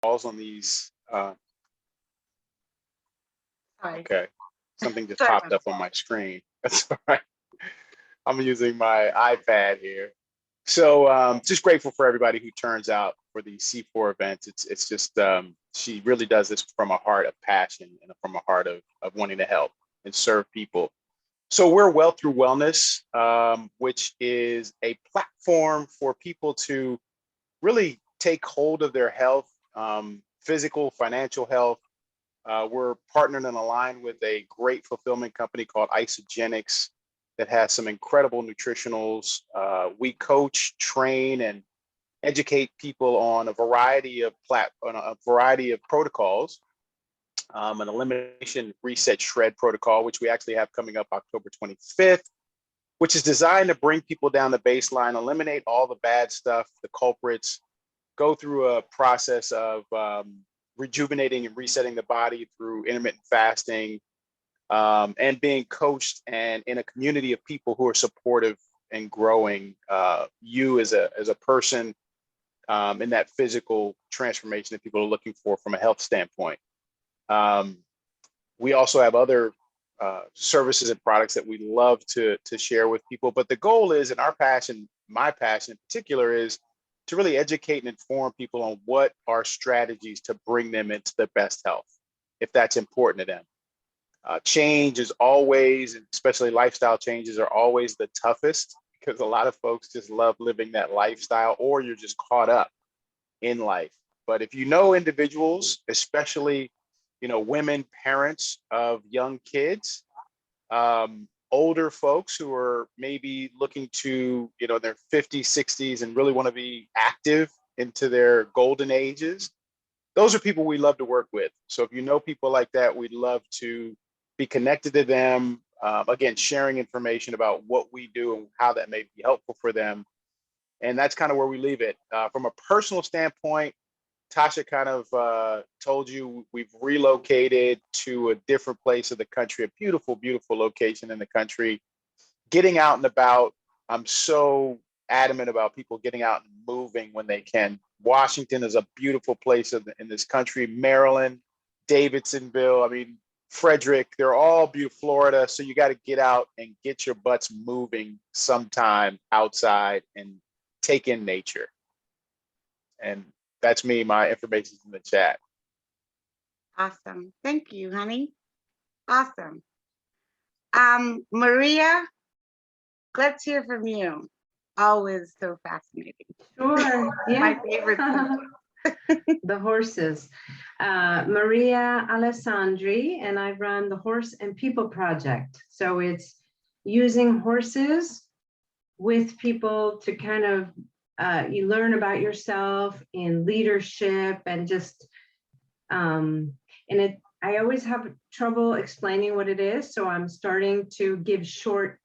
calls on these. Sorry. Okay, something just Sorry, popped up on my screen. That's all right. I'm using my iPad here. So just grateful for everybody who turns out for the C4 events. It's just she really does this from a heart of passion and from a heart of wanting to help and serve people. So we're Wealth Through Wellness, which is a platform for people to really take hold of their health, physical, financial health. We're partnered and aligned with a great fulfillment company called Isogenics that has some incredible nutritionals. We coach, train, and educate people on a variety of protocols. An elimination reset shred protocol, which we actually have coming up October 25th, which is designed to bring people down the baseline, eliminate all the bad stuff, the culprits, go through a process of rejuvenating and resetting the body through intermittent fasting, and being coached and in a community of people who are supportive and growing you as a person in that physical transformation that people are looking for from a health standpoint. We also have other services and products that we love to share with people, but the goal is, and our passion, my passion in particular, is to really educate and inform people on what are strategies to bring them into their best health, if that's important to them. Change is always, especially lifestyle changes, are always the toughest because a lot of folks just love living that lifestyle, or you're just caught up in life. But if you know individuals, especially women, parents of young kids, older folks who are maybe looking to their 50s, 60s, and really want to be active into their golden ages, those are people we love to work with. So if you know people like that, we'd love to be connected to them. Again, sharing information about what we do and how that may be helpful for them. And that's kind of where we leave it. From a personal standpoint, Tasha kind of told you we've relocated to a different place of the country, a beautiful, beautiful location in the country. Getting out and about, I'm so adamant about people getting out and moving when they can. Washington is a beautiful place in this country. Maryland, Davidsonville, I mean, Frederick, they're all beautiful. Florida. So you got to get out and get your butts moving sometime outside and take in nature. And that's me. My information's in the chat. Awesome. Thank you, honey. Awesome. Maria, let's hear from you. Always so fascinating. Sure. Yeah. My favorite subject. The horses. Maria Alessandri, and I run the Horse and People Project. So it's using horses with people to kind of you learn about yourself in leadership and just I always have trouble explaining what it is, so I'm starting to give short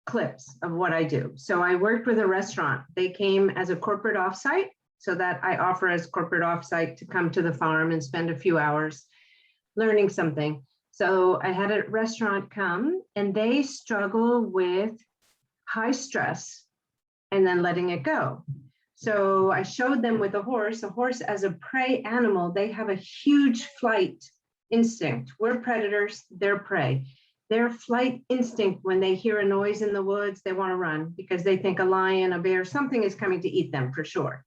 clips of what I do. So I worked with a restaurant. They came as a corporate offsite, so that I offer as corporate offsite to come to the farm and spend a few hours learning something. So I had a restaurant come and they struggle with high stress and then letting it go. So I showed them with a horse as a prey animal, they have a huge flight instinct. We're predators, they're prey. Their flight instinct, when they hear a noise in the woods, they want to run because they think a lion, a bear, something is coming to eat them for sure.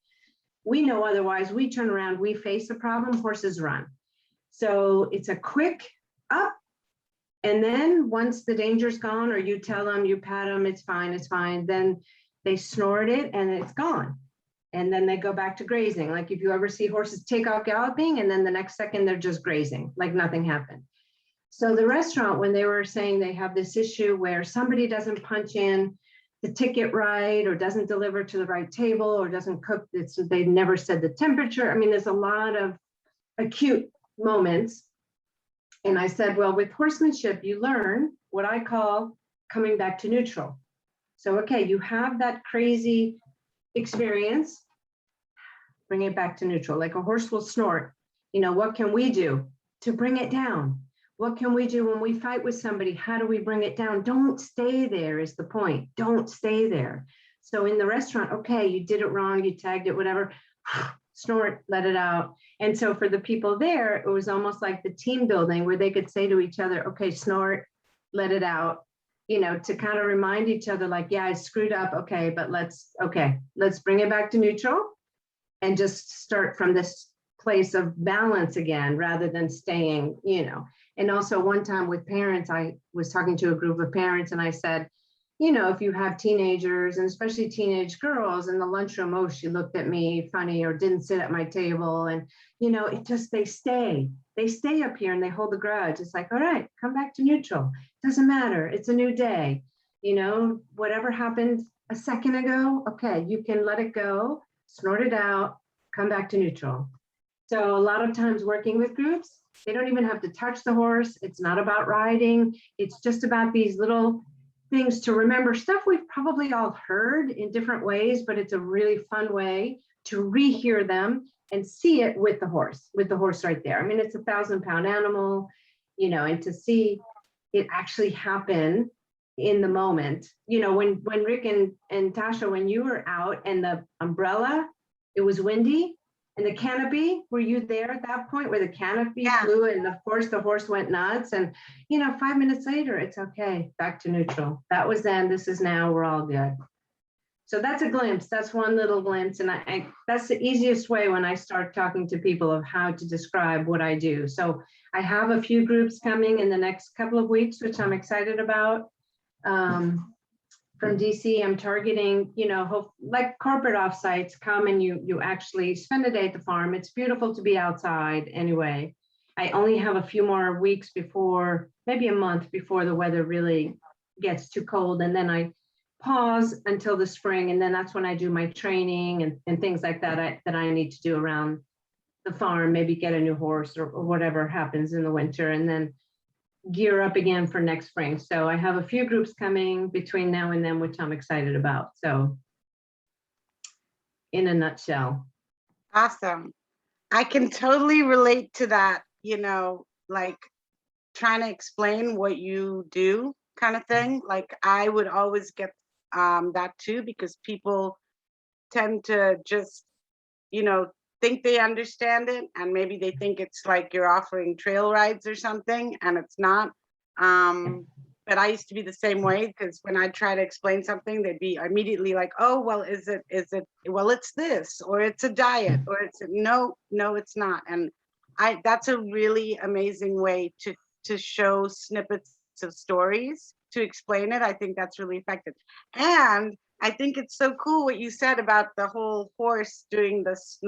We know otherwise, we turn around, we face a problem, horses run. So it's a quick up. And then once the danger's gone, or you tell them, you pat them, it's fine, then they snort it and it's gone. And then they go back to grazing. Like if you ever see horses take off galloping and then the next second they're just grazing, like nothing happened. So the restaurant, when they were saying they have this issue where somebody doesn't punch in the ticket right, or doesn't deliver to the right table, or doesn't cook, they never said the temperature. I mean, there's a lot of acute moments. And I said, well, with horsemanship, you learn what I call coming back to neutral. So, okay, you have that crazy experience, bring it back to neutral. Like a horse will snort. What can we do to bring it down? What can we do when we fight with somebody? How do we bring it down? Don't stay there is the point. Don't stay there. So in the restaurant, okay, you did it wrong, you tagged it, whatever. snort, let it out. And so for the people there, it was almost like the team building where they could say to each other, okay, snort, let it out, to kind of remind each other like, yeah, I screwed up. Okay, but let's bring it back to neutral and just start from this place of balance again, rather than staying, And also one time with parents, I was talking to a group of parents and I said, if you have teenagers and especially teenage girls in the lunchroom, oh, she looked at me funny or didn't sit at my table. And, they stay up here and they hold the grudge. It's like, all right, come back to neutral. Doesn't matter. It's a new day. Whatever happened a second ago, okay, you can let it go, snort it out, come back to neutral. So a lot of times working with groups, they don't even have to touch the horse. It's not about riding. It's just about these little things to remember, stuff we've probably all heard in different ways, but it's a really fun way to rehear them and see it with the horse right there. I mean, it's a 1,000-pound animal, and to see it actually happen in the moment, when Rick and Tasha, when you were out and the umbrella, it was windy, and the canopy, were you there at that point where the canopy flew and of course the horse went nuts and 5 minutes later, it's okay, back to neutral. That was then, this is now, we're all good. So that's a glimpse, that's one little glimpse. And I that's the easiest way when I start talking to people of how to describe what I do. So I have a few groups coming in the next couple of weeks, which I'm excited about. From DC, I'm targeting, like corporate offsites, come and you actually spend a day at the farm. It's beautiful to be outside anyway. I only have a few more weeks before, maybe a month before the weather really gets too cold. And then I pause until the spring. And then that's when I do my training and things like that that I need to do around the farm, maybe get a new horse or whatever happens in the winter. And then gear up again for next spring. So I have a few groups coming between now and then, which I'm excited about. So in a nutshell. Awesome. I can totally relate to that, like trying to explain what you do kind of thing. Like I would always get that too, because people tend to just, think they understand it, and maybe they think it's like you're offering trail rides or something, and it's not. But I used to be the same way, because when I try to explain something, they'd be immediately like, oh, well, is it, well, it's this, or it's a diet, or it's no, it's not. And that's a really amazing way to show snippets of stories, to explain it. I think that's really effective. And I think it's so cool what you said about the whole horse doing this,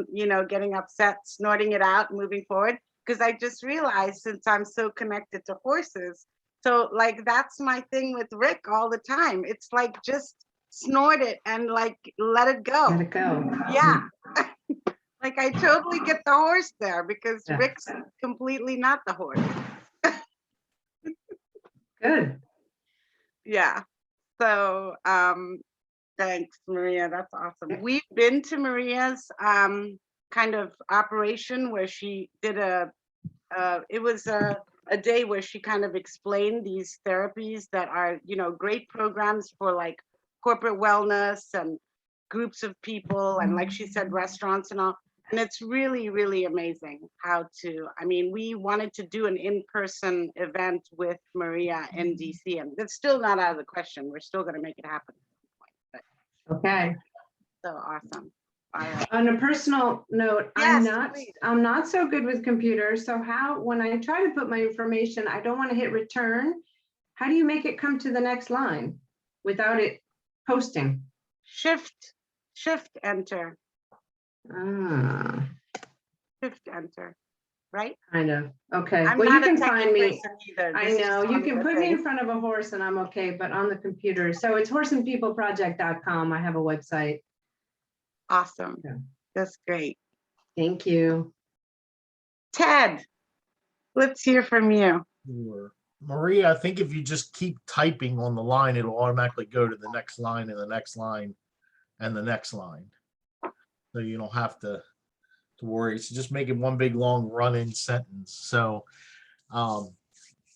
getting upset, snorting it out, moving forward. Because I just realized, since I'm so connected to horses, so like that's my thing with Rick all the time. It's like just snort it and like let it go. Let it go. Yeah. Like I totally get the horse there, because Yeah. Rick's completely not the horse. Good. Yeah. So thanks, Maria. That's awesome. We've been to Maria's kind of operation where she did it was a day where she kind of explained these therapies that are, great programs for like corporate wellness and groups of people, and like she said, restaurants and all. And it's really, really amazing we wanted to do an in-person event with Maria in DC, and it's still not out of the question. We're still going to make it happen. Okay. So awesome. All right. On a personal note, Yes, I'm not so good with computers. So when I try to put my information, I don't want to hit return. How do you make it come to the next line without it posting? Shift enter. Shift enter. Right? Kind of. Okay. I'm Well, not you a can find techie me. person either. I This is know you one can of the put me in things. front of a horse and I'm okay, but on the computer. So it's horseandpeopleproject.com. I have a website. Awesome. Yeah. That's great. Thank you. Ted, let's hear from you. Sure. Maria, I think if you just keep typing on the line, it'll automatically go to the next line and the next line and the next line. So you don't have to worry. So just make it one big long run-in sentence. So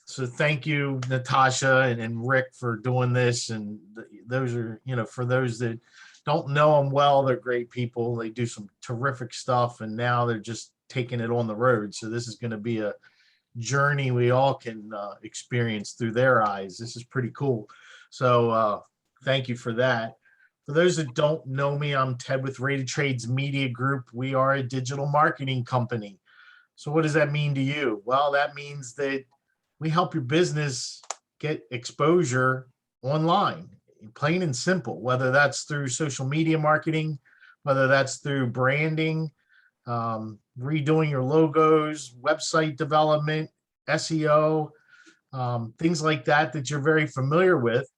thank you, Natasha and Rick, for doing this. And those are, for those that don't know them well, they're great people. They do some terrific stuff, and now they're just taking it on the road. So this is going to be a journey we all can experience through their eyes. This is pretty cool. So thank you for that. For those that don't know me, I'm Ted with Rated Trades Media Group. We are a digital marketing company. So what does that mean to you? Well, that means that we help your business get exposure online, plain and simple, whether that's through social media marketing, whether that's through branding, redoing your logos, website development, SEO, things like that that you're very familiar with.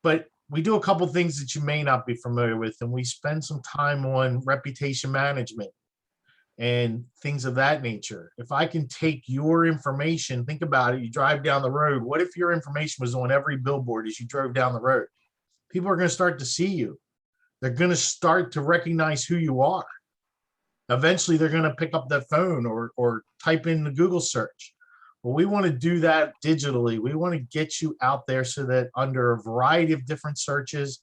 But we do a couple things that you may not be familiar with, and we spend some time on reputation management and things of that nature. If I can take your information, think about it, you drive down the road. What if your information was on every billboard as you drove down the road? People are going to start to see you. They're going to start to recognize who you are. Eventually, they're going to pick up that phone or type in the Google search. Well, we want to do that digitally. We want to get you out there so that under a variety of different searches,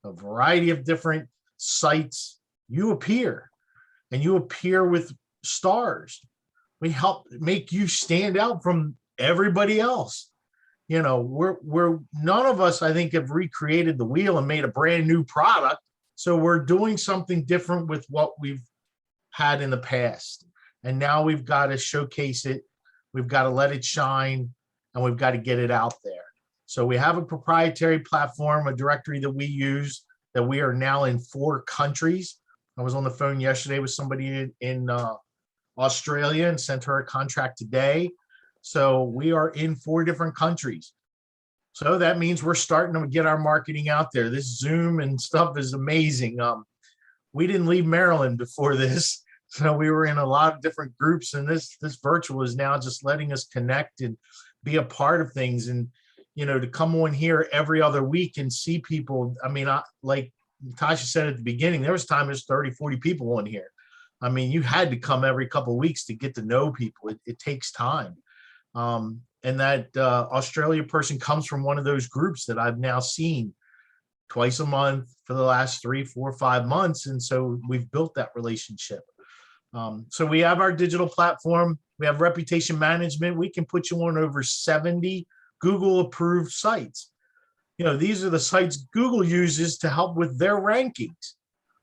a variety of different sites, you appear, and you appear with stars. We help make you stand out from everybody else. You know, we're none of us, I think, have recreated the wheel and made a brand new product. So we're doing something different with what we've had in the past. And now we've got to showcase it. We've got to let it shine, and we've got to get it out there. So we have a proprietary platform, a directory that we use, that we are now in 4 countries. I was on the phone yesterday with somebody in Australia and sent her a contract today. So we are in 4 different countries. So that means we're starting to get our marketing out there. This Zoom and stuff is amazing. We didn't leave Maryland before this. So we were in a lot of different groups, and this virtual is now just letting us connect and be a part of things. And, you know, to come on here every other week and see people. I mean, like Tasha said at the beginning, there was time there's 30, 40 people on here. I mean, you had to come every couple of weeks to get to know people. It takes time. And that Australia person comes from one of those groups that I've now seen twice a month for the last 3, 4, 5 months. And so we've built that relationship. So we have our digital platform. We have reputation management. We can put you on over 70 Google approved sites. You know, these are the sites Google uses to help with their rankings.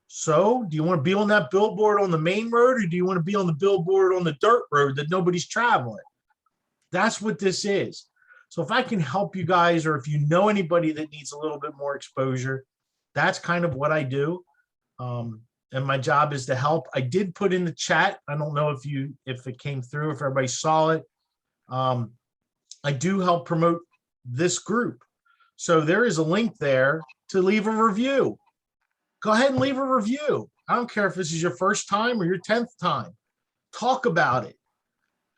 So do you want to be on that billboard on the main road, or do you want to be on the billboard on the dirt road that nobody's traveling? That's what this is. So if I can help you guys, or if you know anybody that needs a little bit more exposure, that's kind of what I do. And my job is to help. I did put in the chat. I don't know if it came through, if everybody saw it. I do help promote this group. So there is a link there to leave a review. Go ahead and leave a review. I don't care if this is your first time or your 10th time. Talk about it.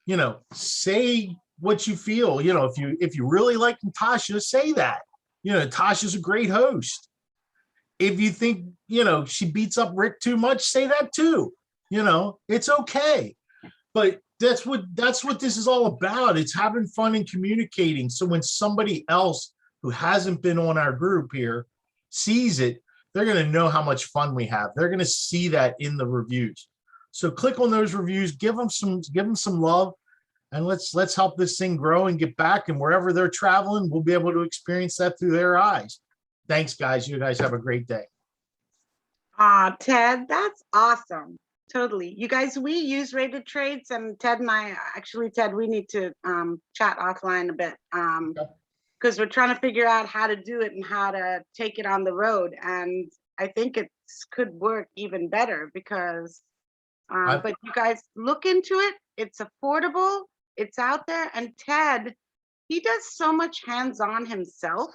You know, say what you feel. You know, if you really like Natasha, say that. You know, Natasha's a great host. If you think, you know, she beats up Rick too much, say that too. You know, it's okay. But that's what this is all about. It's having fun and communicating. So when somebody else who hasn't been on our group here sees it, they're going to know how much fun we have. They're going to see that in the reviews. So click on those reviews, give them some love, and let's help this thing grow and get back. And wherever they're traveling, we'll be able to experience that through their eyes. Thanks, guys. You guys have a great day. Ted, that's awesome. Totally. You guys, we use Rated Trades, and Ted and I, actually, Ted, we need to chat offline a bit because we're trying to figure out how to do it and how to take it on the road. And I think it could work even better because, but you guys look into it. It's affordable. It's out there. And Ted, he does so much hands-on himself.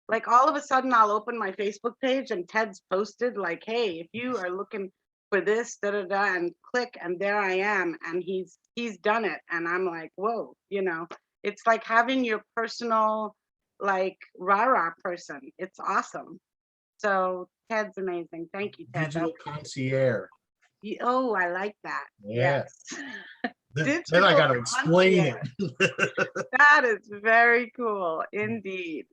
Like all of a sudden I'll open my Facebook page and Ted's posted like, hey, if you are looking for this, and click, and there I am. And he's done it. And I'm like, whoa, you know, it's like having your personal, like rah-rah person. It's awesome. So Ted's amazing. Thank you, Ted. Digital concierge. Oh, I like that. Yeah. Yes. Then I got to explain it. That is very cool indeed.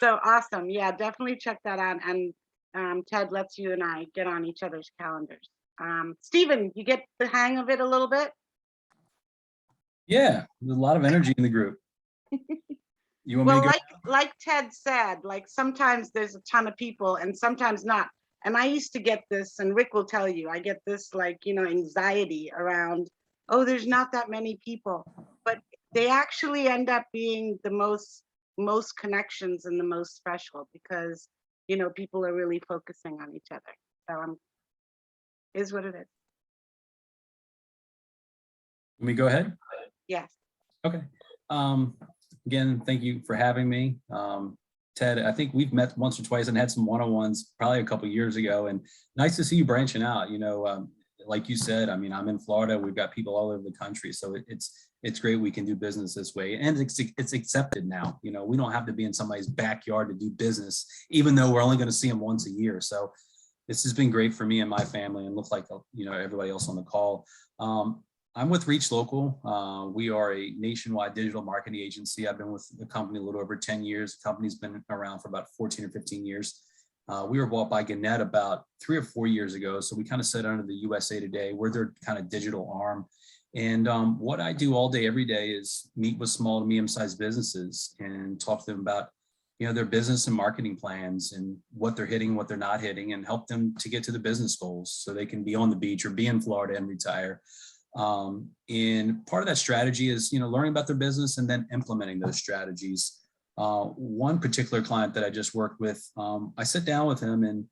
So awesome. Yeah, definitely check that out. And Ted lets you and I get on each other's calendars. Stephen, you get the hang of it a little bit? Yeah, there's a lot of energy in the group. You want me Well, to go? like Ted said, like sometimes there's a ton of people and sometimes not. And I used to get this, and Rick will tell you, I get this like, anxiety around, oh, there's not that many people. But they actually end up being the most connections and the most special because, people are really focusing on each other. So is what it is. Let me go ahead. Yes. Okay. Again, thank you for having me. Ted, I think we've met once or twice and had some one-on-ones probably a couple of years ago, and nice to see you branching out. Like you said, I mean, I'm in Florida. We've got people all over the country, so it's great we can do business this way, and it's accepted now. We don't have to be in somebody's backyard to do business, even though we're only going to see them once a year. So this has been great for me and my family, and looks like everybody else on the call. I'm with Reach Local. We are a nationwide digital marketing agency. I've been with the company a little over 10 years. The company's been around for about 14 or 15 years. We were bought by Gannett about 3 or 4 years ago. So we kind of sit under the USA Today. We're their kind of digital arm. And what I do all day, every day is meet with small to medium-sized businesses and talk to them about their business and marketing plans and what they're hitting, what they're not hitting, and help them to get to the business goals so they can be on the beach or be in Florida and retire. And part of that strategy is, learning about their business and then implementing those strategies. One particular client that I just worked with, I sat down with him and,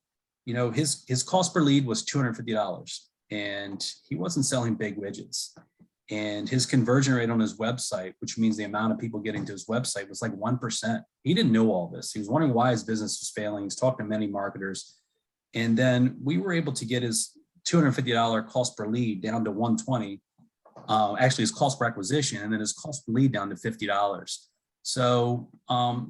his cost per lead was $250 and he wasn't selling big widgets. And his conversion rate on his website, which means the amount of people getting to his website, was like 1%. He didn't know all this. He was wondering why his business was failing. He's talking to many marketers. And then we were able to get his $250 cost per lead down to $120. Actually, his cost per acquisition, and then his cost per lead down to $50. So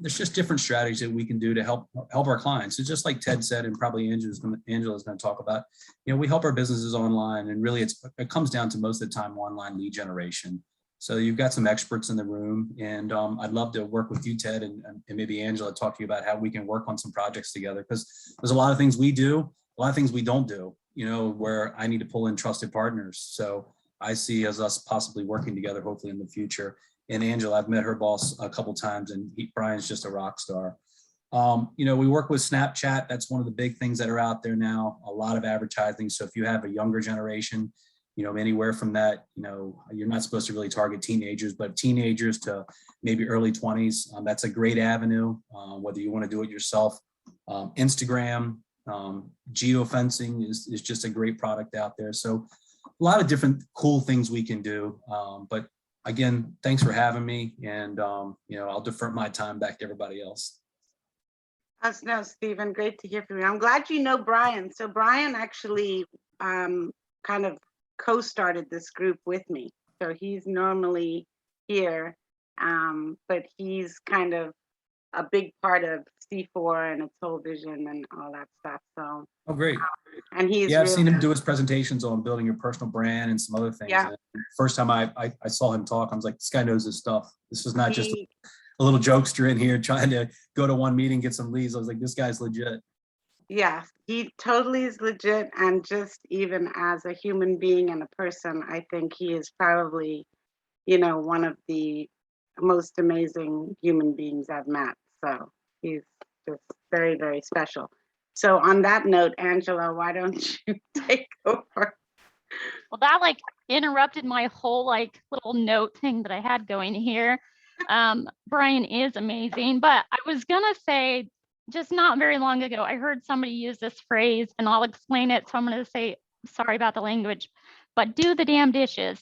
there's just different strategies that we can do to help our clients. It's just like Ted said, and probably Angela's going to talk about. We help our businesses online, and really it comes down to most of the time online lead generation. So you've got some experts in the room, and I'd love to work with you, Ted, and maybe Angela, talk to you about how we can work on some projects together, because there's a lot of things we do, a lot of things we don't do. Where I need to pull in trusted partners. So I see as us possibly working together, hopefully in the future. And Angela, I've met her boss a couple times, and Brian's just a rock star. We work with Snapchat. That's one of the big things that are out there now. A lot of advertising. So if you have a younger generation, anywhere from that, you're not supposed to really target teenagers, but teenagers to maybe early 20s. That's a great avenue, whether you want to do it yourself. Instagram. Geofencing is just a great product out there. So a lot of different cool things we can do. But again, thanks for having me. And, I'll defer my time back to everybody else. No, Stephen, great to hear from you. I'm glad you know Brian. So Brian actually kind of co-started this group with me. So he's normally here, but he's kind of a big part of C4 and its whole vision and all that stuff. So Oh, great. and he's I've seen him do his presentations on building your personal brand and some other things. Yeah. And first time I saw him talk, I was like, this guy knows his stuff. This is not just a little jokester in here trying to go to one meeting, get some leads. I was like, this guy's legit. Yeah, he totally is legit. And just even as a human being and a person, I think he is probably, one of the most amazing human beings I've met. So he's just very, very special. So on that note, Angela, why don't you take over? Well, that interrupted my whole little note thing that I had going here. Brian is amazing, but I was gonna say just not very long ago, I heard somebody use this phrase, and I'll explain it. So I'm gonna say, sorry about the language, but do the damn dishes.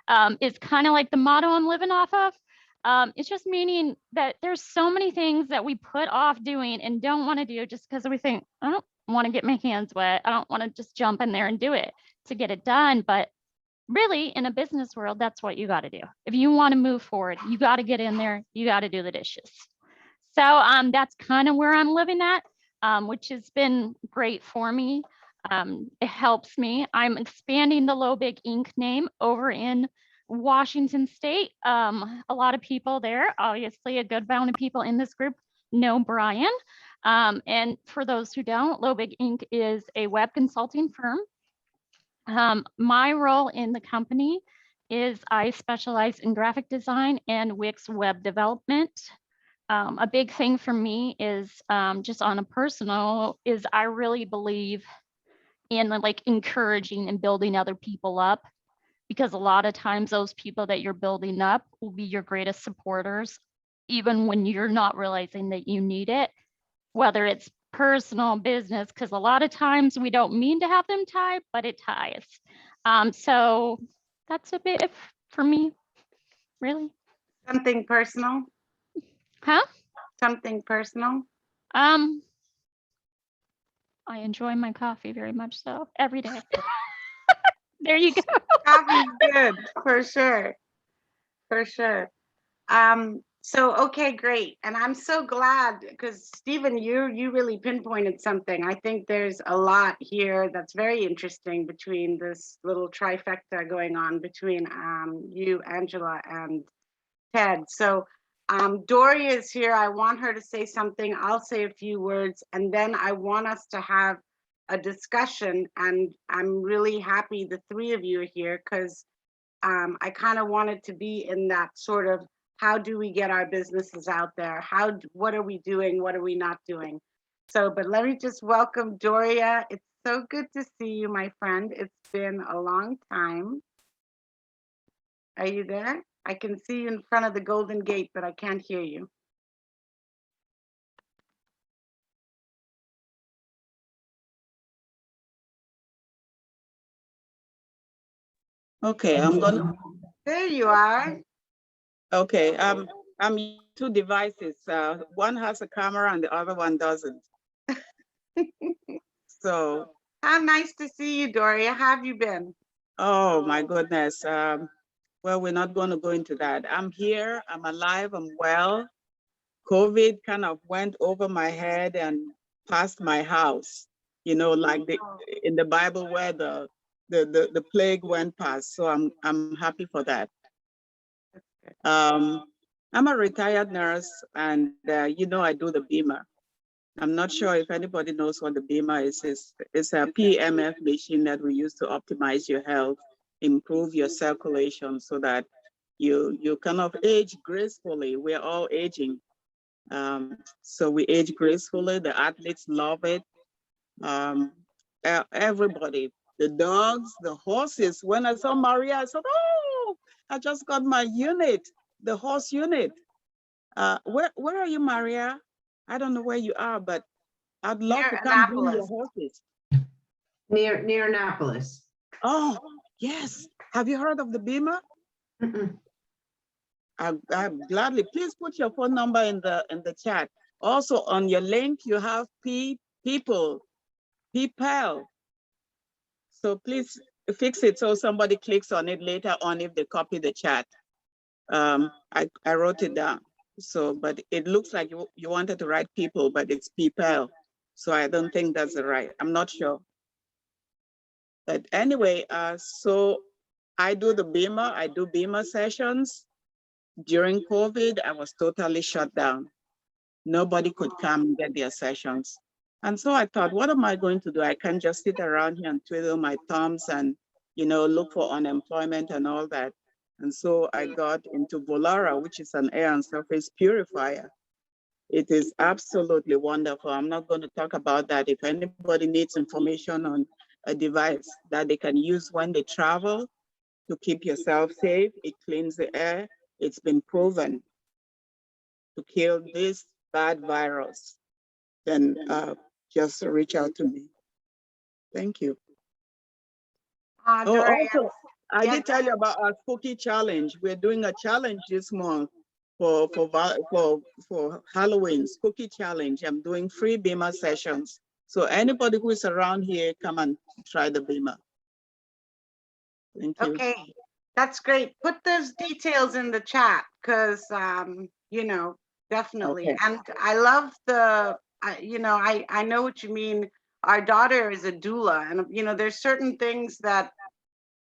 It's kind of like the motto I'm living off of. It's just meaning that there's so many things that we put off doing and don't want to do just because we think, I don't want to get my hands wet. I don't want to just jump in there and do it to get it done. But really, in a business world, that's what you got to do. If you want to move forward, you got to get in there. You got to do the dishes. So that's kind of where I'm living at, which has been great for me. It helps me. I'm expanding the Low Big Inc. name over in Washington State. A lot of people there, obviously a good amount of people in this group know Brian. And for those who don't, Lobig Inc. is a web consulting firm. My role in the company is I specialize in graphic design and Wix web development. A big thing for me is just on a personal is I really believe in like encouraging and building other people up, because a lot of times those people that you're building up will be your greatest supporters, even when you're not realizing that you need it, whether it's personal, business, because a lot of times we don't mean to have them tie, but it ties. So that's a bit for me, really. Something personal, Huh? something personal. Um, I enjoy my coffee very much so every day. There you go. Coffee's good, for sure, for sure. So okay, great. And I'm so glad because Stephen, you really pinpointed something. I think there's a lot here that's very interesting between this little trifecta going on between you, Angela, and Ted. So Dory is here. I want her to say something. I'll say a few words, and then I want us to have a discussion. And I'm really happy the three of you are here because I kind of wanted to be in that sort of how do we get our businesses out there? What are we doing? What are we not doing? So, but let me just welcome Doria. It's so good to see you, my friend. It's been a long time. Are you there? I can see you in front of the Golden Gate, but I can't hear you. Okay, I'm gonna, There you are. okay, I'm using two devices. One has a camera and the other one doesn't. So, How nice to see you, Doria. How have you been? oh my goodness. Well, we're not going to go into that. I'm here, I'm alive, I'm well. COVID kind of went over my head and past my house, like in the Bible where the plague went past. So I'm happy for that. I'm a retired nurse and I do the Beamer. I'm not sure if anybody knows what the Beamer is. It's a PMF machine that we use to optimize your health, improve your circulation so that you kind of age gracefully. We're all aging. So we age gracefully. The athletes love it. Everybody, the dogs, the horses. When I saw Maria, I said, oh, I just got my unit, the horse unit. Where are you, Maria? I don't know where you are, but I'd love Near to come bring your Annapolis. horses. Near Annapolis. Oh, yes. Have you heard of the Beamer? Mm-mm. I gladly, please put your phone number in the chat. Also on your link, you have people. So please fix it so somebody clicks on it later on if they copy the chat. I wrote it down. So, but it looks like you wanted to write people, but it's people. So I don't think that's the right. I'm not sure. But anyway, so I do the Beamer. I do Beamer sessions. During COVID, I was totally shut down. Nobody could come and get their sessions. And so I thought, what am I going to do? I can't just sit around here and twiddle my thumbs and, look for unemployment and all that. And so I got into Volara, which is an air and surface purifier. It is absolutely wonderful. I'm not going to talk about that. If anybody needs information on a device that they can use when they travel to keep yourself safe, it cleans the air. It's been proven to kill this bad virus, then just reach out to me. Thank you. Oh, Doria. also, I Yeah, did tell you about our spooky challenge. We're doing a challenge this month for Halloween, spooky challenge. I'm doing free Beamer sessions. So anybody who is around here, come and try the Beamer. Thank you. okay, that's great. Put those details in the chat because, definitely. Okay. And I love I know what you mean. Our daughter is a doula, and, there's certain things that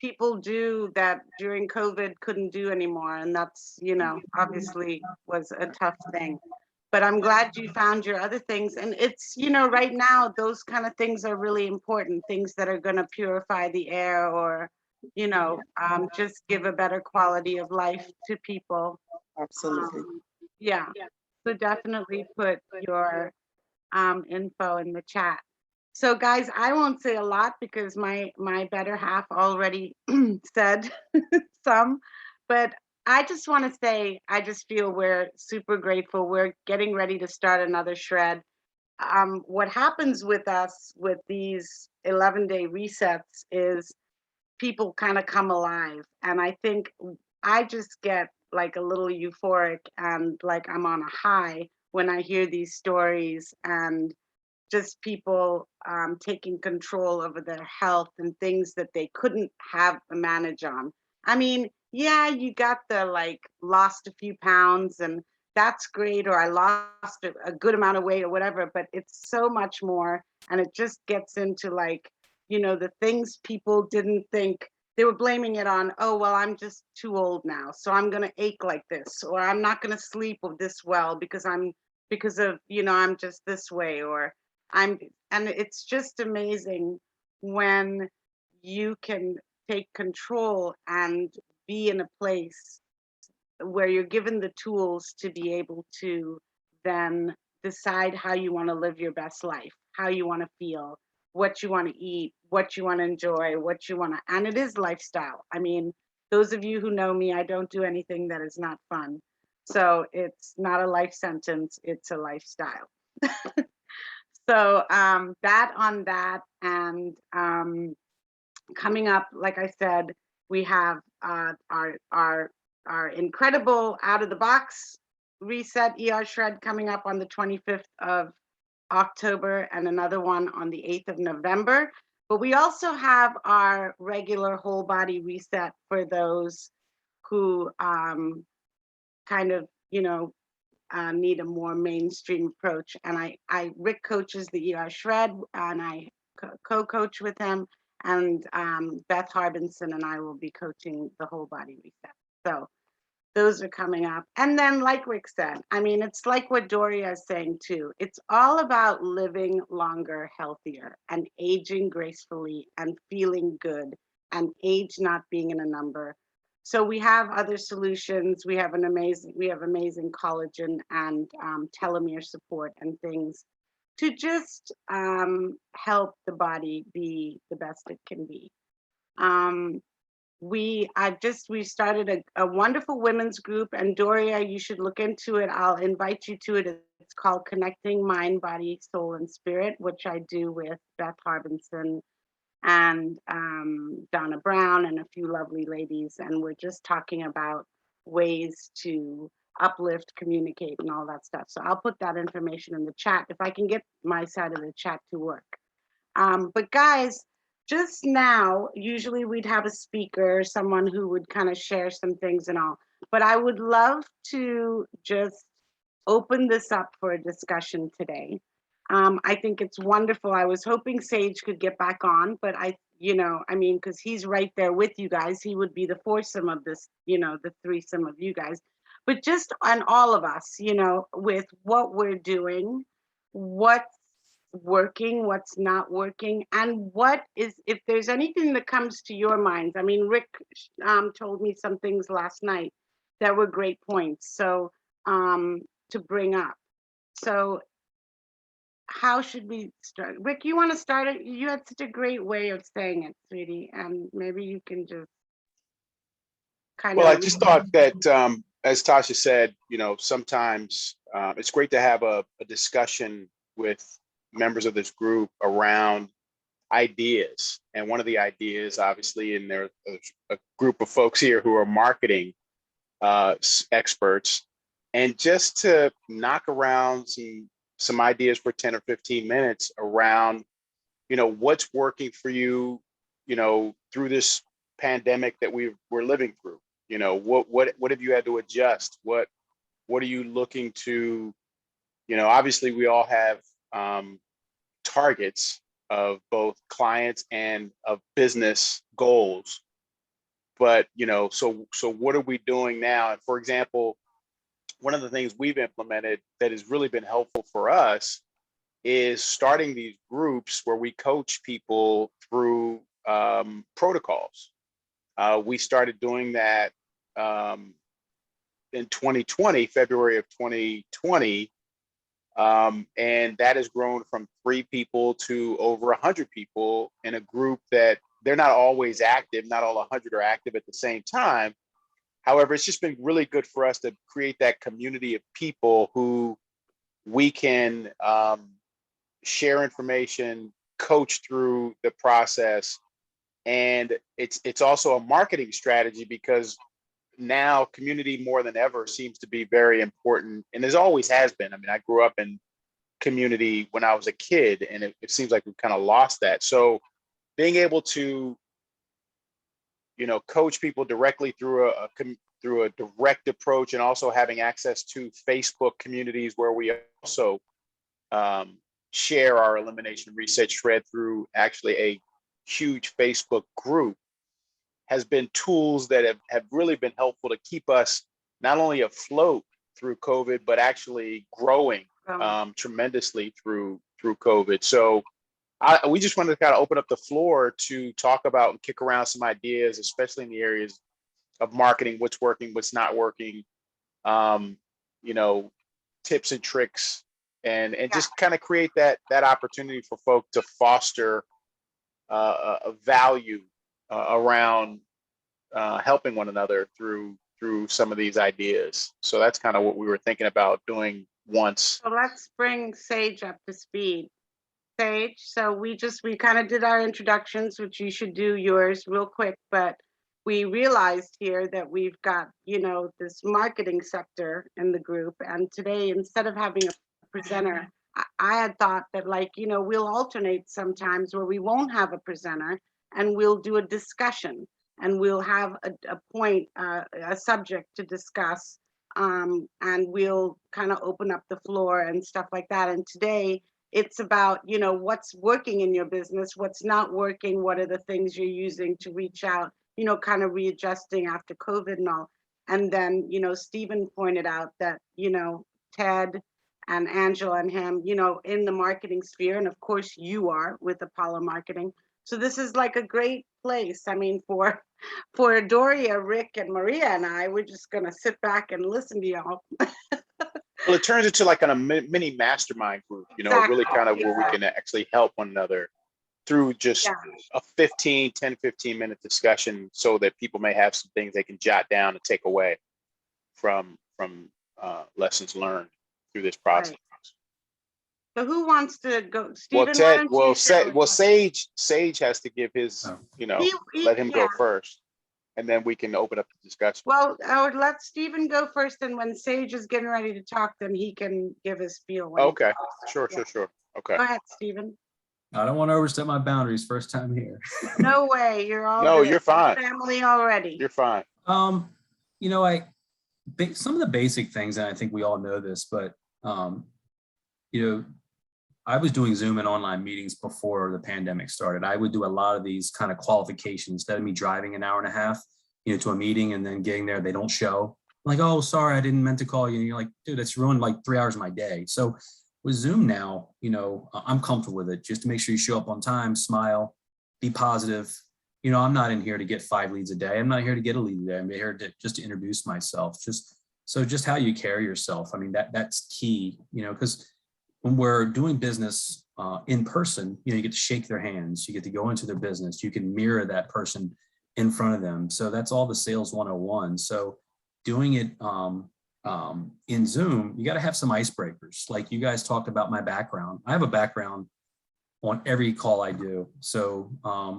people do that during COVID couldn't do anymore. And that's, obviously was a tough thing. but I'm glad you found your other things. And it's, you know, right now, those kind of things are really important, things that are going to purify the air or, you know, just give a better quality of life to people. Absolutely. Yeah. So definitely put your info in the chat. So guys, I won't say a lot because my better half already said some, but I just want to say, I just feel we're super grateful. We're getting ready to start another shred. What happens with us with these 11-day resets is people kind of come alive. And I think I just get like a little euphoric and like I'm on a high when I hear these stories and just people taking control over their health and things that they couldn't have a manage on. I mean, yeah, you got the like lost a few pounds and that's great, or I lost a good amount of weight or whatever, but it's so much more. And it just gets into like, you know, the things people didn't think they were blaming it on. Oh, well, I'm just too old now. So I'm going to ache like this, or I'm not going to sleep this well because of, you know, I'm just this way, or and it's just amazing when you can take control and be in a place where you're given the tools to be able to then decide how you want to live your best life, how you want to feel, what you want to eat, what you want to enjoy, what you want to, and it is lifestyle. I mean, those of you who know me, I don't do anything that is not fun. So it's not a life sentence, it's a lifestyle. So that on that, and coming up, like I said, we have our incredible out of the box reset ER shred coming up on the 25th of October, and another one on the 8th of November. But we also have our regular whole body reset for those who kind of, you know, need a more mainstream approach. And Rick coaches the ER Shred, and I co-coach with him. And Beth Harbinson and I will be coaching the whole body reset. So those are coming up. And then, like Rick said, I mean, it's like what Doria is saying too. It's all about living longer, healthier, and aging gracefully and feeling good, and age not being in a number. So we have other solutions. We have amazing collagen and telomere support and things to just help the body be the best it can be. We started a wonderful women's group, and Doria, you should look into it. I'll invite you to it. It's called Connecting Mind, Body, Soul, and Spirit, which I do with Beth Harbinson and Donna Brown and a few lovely ladies. And we're just talking about ways to uplift, communicate, and all that stuff. So I'll put that information in the chat if I can get my side of the chat to work. But guys, just now, usually we'd have a speaker, someone who would kind of share some things and all, but I would love to just open this up for a discussion today. I think it's wonderful. I was hoping Sage could get back on, but because he's right there with you guys. He would be the foursome of this, the threesome of you guys. But just on all of us, with what we're doing, what's working, what's not working, and if there's anything that comes to your minds. I mean, Rick told me some things last night that were great points. So to bring up. So how should we start? Rick, you want to start it? You had such a great way of saying it, sweetie, and maybe you can just kind of. Well, I just thought that, as Tasha said, sometimes it's great to have a discussion with members of this group around ideas. And one of the ideas, obviously, and there's a group of folks here who are marketing experts, and just to knock around some ideas for 10 or 15 minutes around, what's working for you, through this pandemic that we're living through. What have you had to adjust? What are you looking to, obviously we all have targets of both clients and of business goals. But, so what are we doing now? And for example, one of the things we've implemented that has really been helpful for us is starting these groups where we coach people through protocols. We started doing that in 2020, February of 2020. And that has grown from 3 people to over 100 people in a group that they're not always active. Not all 100 are active at the same time. However, it's just been really good for us to create that community of people who we can share information, coach through the process. And it's also a marketing strategy, because now community more than ever seems to be very important, and as always has been. I mean, I grew up in community when I was a kid, and it seems like we've kind of lost that. So being able to, coach people directly through a direct approach, and also having access to Facebook communities where we also share our elimination reset shred through actually a huge Facebook group, has been tools that have really been helpful to keep us not only afloat through COVID, but actually growing tremendously through COVID. So we just wanted to kind of open up the floor to talk about and kick around some ideas, especially in the areas of marketing, what's working, what's not working, tips and tricks, and just kind of create that opportunity for folk to foster a value around helping one another through some of these ideas. So that's kind of what we were thinking about doing once. So let's bring Sage up to speed. Sage, so we kind of did our introductions, which you should do yours real quick, but we realized here that we've got, this marketing sector in the group. And today, instead of having a presenter, I had thought that, we'll alternate sometimes where we won't have a presenter, and we'll do a discussion, and we'll have a point, a subject to discuss, and we'll kind of open up the floor and stuff like that. And today it's about, what's working in your business, what's not working, what are the things you're using to reach out, kind of readjusting after COVID and all. And then, Stephen pointed out that, Ted and Angela and him, in the marketing sphere, and of course you are with Apollo Marketing. So this is like a great place. I mean, for Doria, Rick, and Maria and I, we're just gonna sit back and listen to y'all. Well, it turns into like a mini mastermind group, really kind of where we can actually help one another through just a 10-15 minute discussion, so that people may have some things they can jot down and take away from lessons learned through this process. Right. So who wants to go? Stephen, Well, Ted, Sage has to give his, let him go first, and then we can open up the discussion. Well, I would let Stephen go first, and when Sage is getting ready to talk, then he can give his spiel. Okay, sure. Okay. Go ahead, Stephen. I don't want to overstep my boundaries first time here. No way, you're all No, good. you're fine. Family already. You're fine. Some of the basic things, and I think we all know this, but I was doing Zoom and online meetings before the pandemic started. I would do a lot of these kind of qualifications instead of me driving an hour and a half, to a meeting and then getting there, they don't show. I'm like, oh, sorry, I didn't meant to call you. And you're like, dude, that's ruined like 3 hours of my day. So with Zoom now, I'm comfortable with it, just to make sure you show up on time, smile, be positive. I'm not in here to get 5 leads a day. I'm not here to get a lead a day. I'm here to introduce myself. Just how you carry yourself. I mean, that's key, because when we're doing business in person, you get to shake their hands, you get to go into their business, you can mirror that person in front of them. So that's all the sales 101. So doing it in Zoom, you got to have some icebreakers. Like you guys talked about my background. I have a background on every call I do. So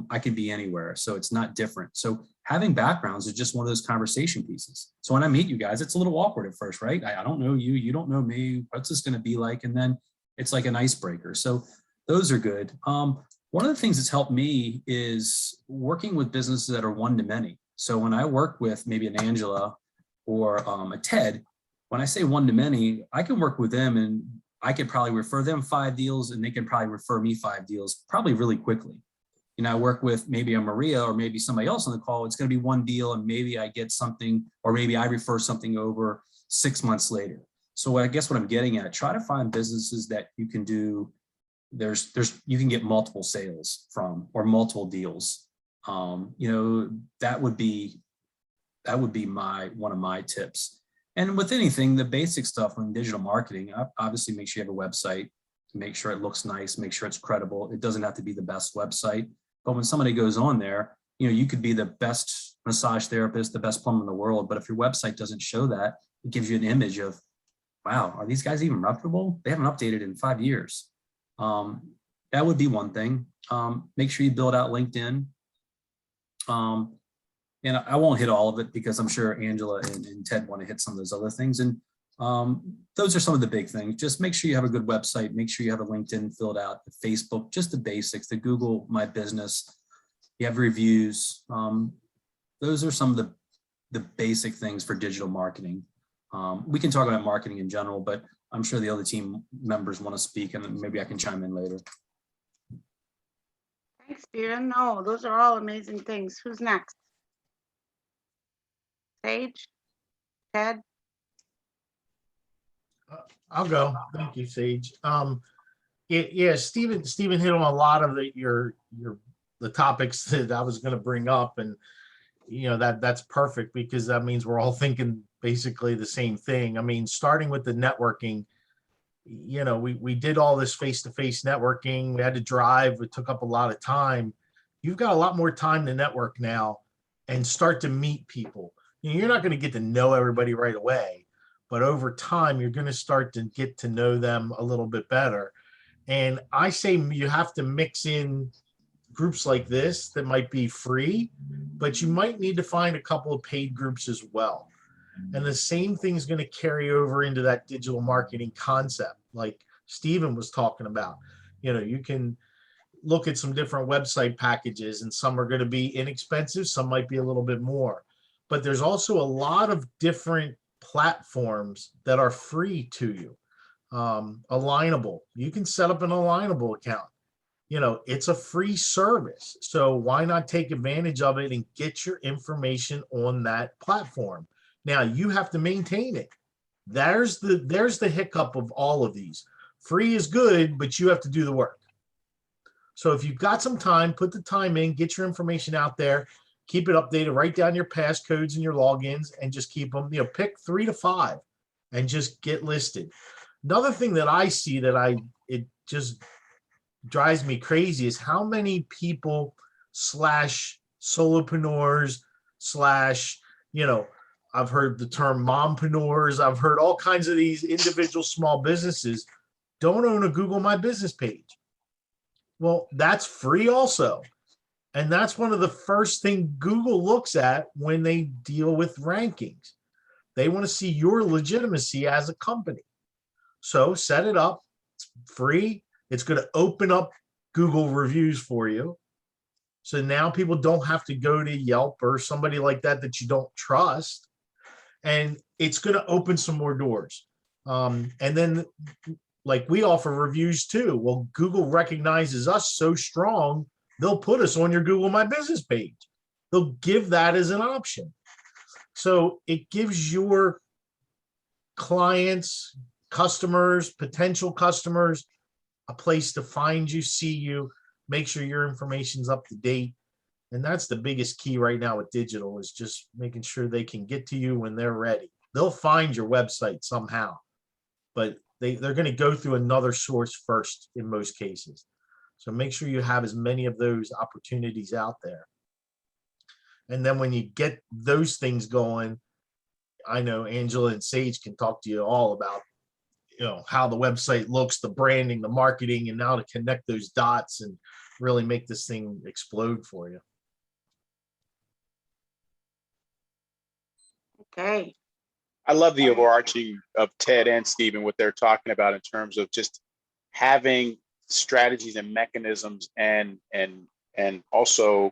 I can be anywhere. So it's not different. So having backgrounds is just one of those conversation pieces. So when I meet you guys, it's a little awkward at first, right? I don't know you, you don't know me. What's this going to be like? And then it's like an icebreaker. So those are good. One of the things that's helped me is working with businesses that are one to many. So when I work with maybe an Angela or a Ted, when I say one to many, I can work with them and I could probably refer them 5 deals and they can probably refer me 5 deals probably really quickly. I work with maybe a Maria or maybe somebody else on the call, it's going to be 1 deal and maybe I get something, or maybe I refer something over 6 months later. So I guess what I'm getting at, try to find businesses that you can do, you can get multiple sales from, or multiple deals. That would be one of my tips. And with anything, the basic stuff in digital marketing, obviously make sure you have a website, make sure it looks nice, make sure it's credible. It doesn't have to be the best website, but when somebody goes on there, you could be the best massage therapist, the best plumber in the world, but if your website doesn't show that, it gives you an image of, wow, are these guys even reputable? They haven't updated in 5 years. That would be one thing. Make sure you build out LinkedIn. And I won't hit all of it because I'm sure Angela and Ted want to hit some of those other things. And those are some of the big things. Just make sure you have a good website. Make sure you have a LinkedIn filled out, the Facebook, just the basics, the Google My Business. You have reviews. Those are some of the basic things for digital marketing. We can talk about marketing in general, but I'm sure the other team members want to speak, and maybe I can chime in later. Thanks, Steven. No, those are all amazing things. Who's next? Sage? Ted? I'll go. Thank you, Sage. Yeah, Stephen hit on a lot of the topics that I was going to bring up, and that's perfect because that means we're all thinking basically the same thing. I mean, starting with the networking, we did all this face-to-face networking. We had to drive. It took up a lot of time. You've got a lot more time to network now and start to meet people. You're not going to get to know everybody right away, but over time, you're going to start to get to know them a little bit better. And I say you have to mix in groups like this that might be free, but you might need to find a couple of paid groups as well. And the same thing is going to carry over into that digital marketing concept, like Stephen was talking about. You can look at some different website packages, and some are going to be inexpensive, some might be a little bit more. But there's also a lot of different platforms that are free to you. Alignable, you can set up an Alignable account. It's a free service. So why not take advantage of it and get your information on that platform? Now you have to maintain it. There's the hiccup of all of these. Free is good, but you have to do the work. So if you've got some time, put the time in, get your information out there, keep it updated, write down your passcodes and your logins, and just keep them, pick 3 to 5 and just get listed. Another thing that I see that it just drives me crazy is how many people /solopreneurs I've heard the term mompreneurs. I've heard all kinds of these individual small businesses don't own a Google My Business page. Well, that's free also. And that's one of the first things Google looks at when they deal with rankings. They want to see your legitimacy as a company. So set it up. It's free. It's going to open up Google reviews for you. So now people don't have to go to Yelp or somebody like that you don't trust. And it's going to open some more doors. And then like we offer reviews too. Well, Google recognizes us so strong, they'll put us on your Google My Business page. They'll give that as an option. So it gives your clients, customers, potential customers, a place to find you, see you, make sure your information's up to date. And that's the biggest key right now with digital, is just making sure they can get to you when they're ready. They'll find your website somehow, but they're going to go through another source first in most cases. So make sure you have as many of those opportunities out there. And then when you get those things going, I know Angela and Sage can talk to you all about, how the website looks, the branding, the marketing, and how to connect those dots and really make this thing explode for you. Okay. I love the overarching of Ted and Stephen, what they're talking about in terms of just having strategies and mechanisms and also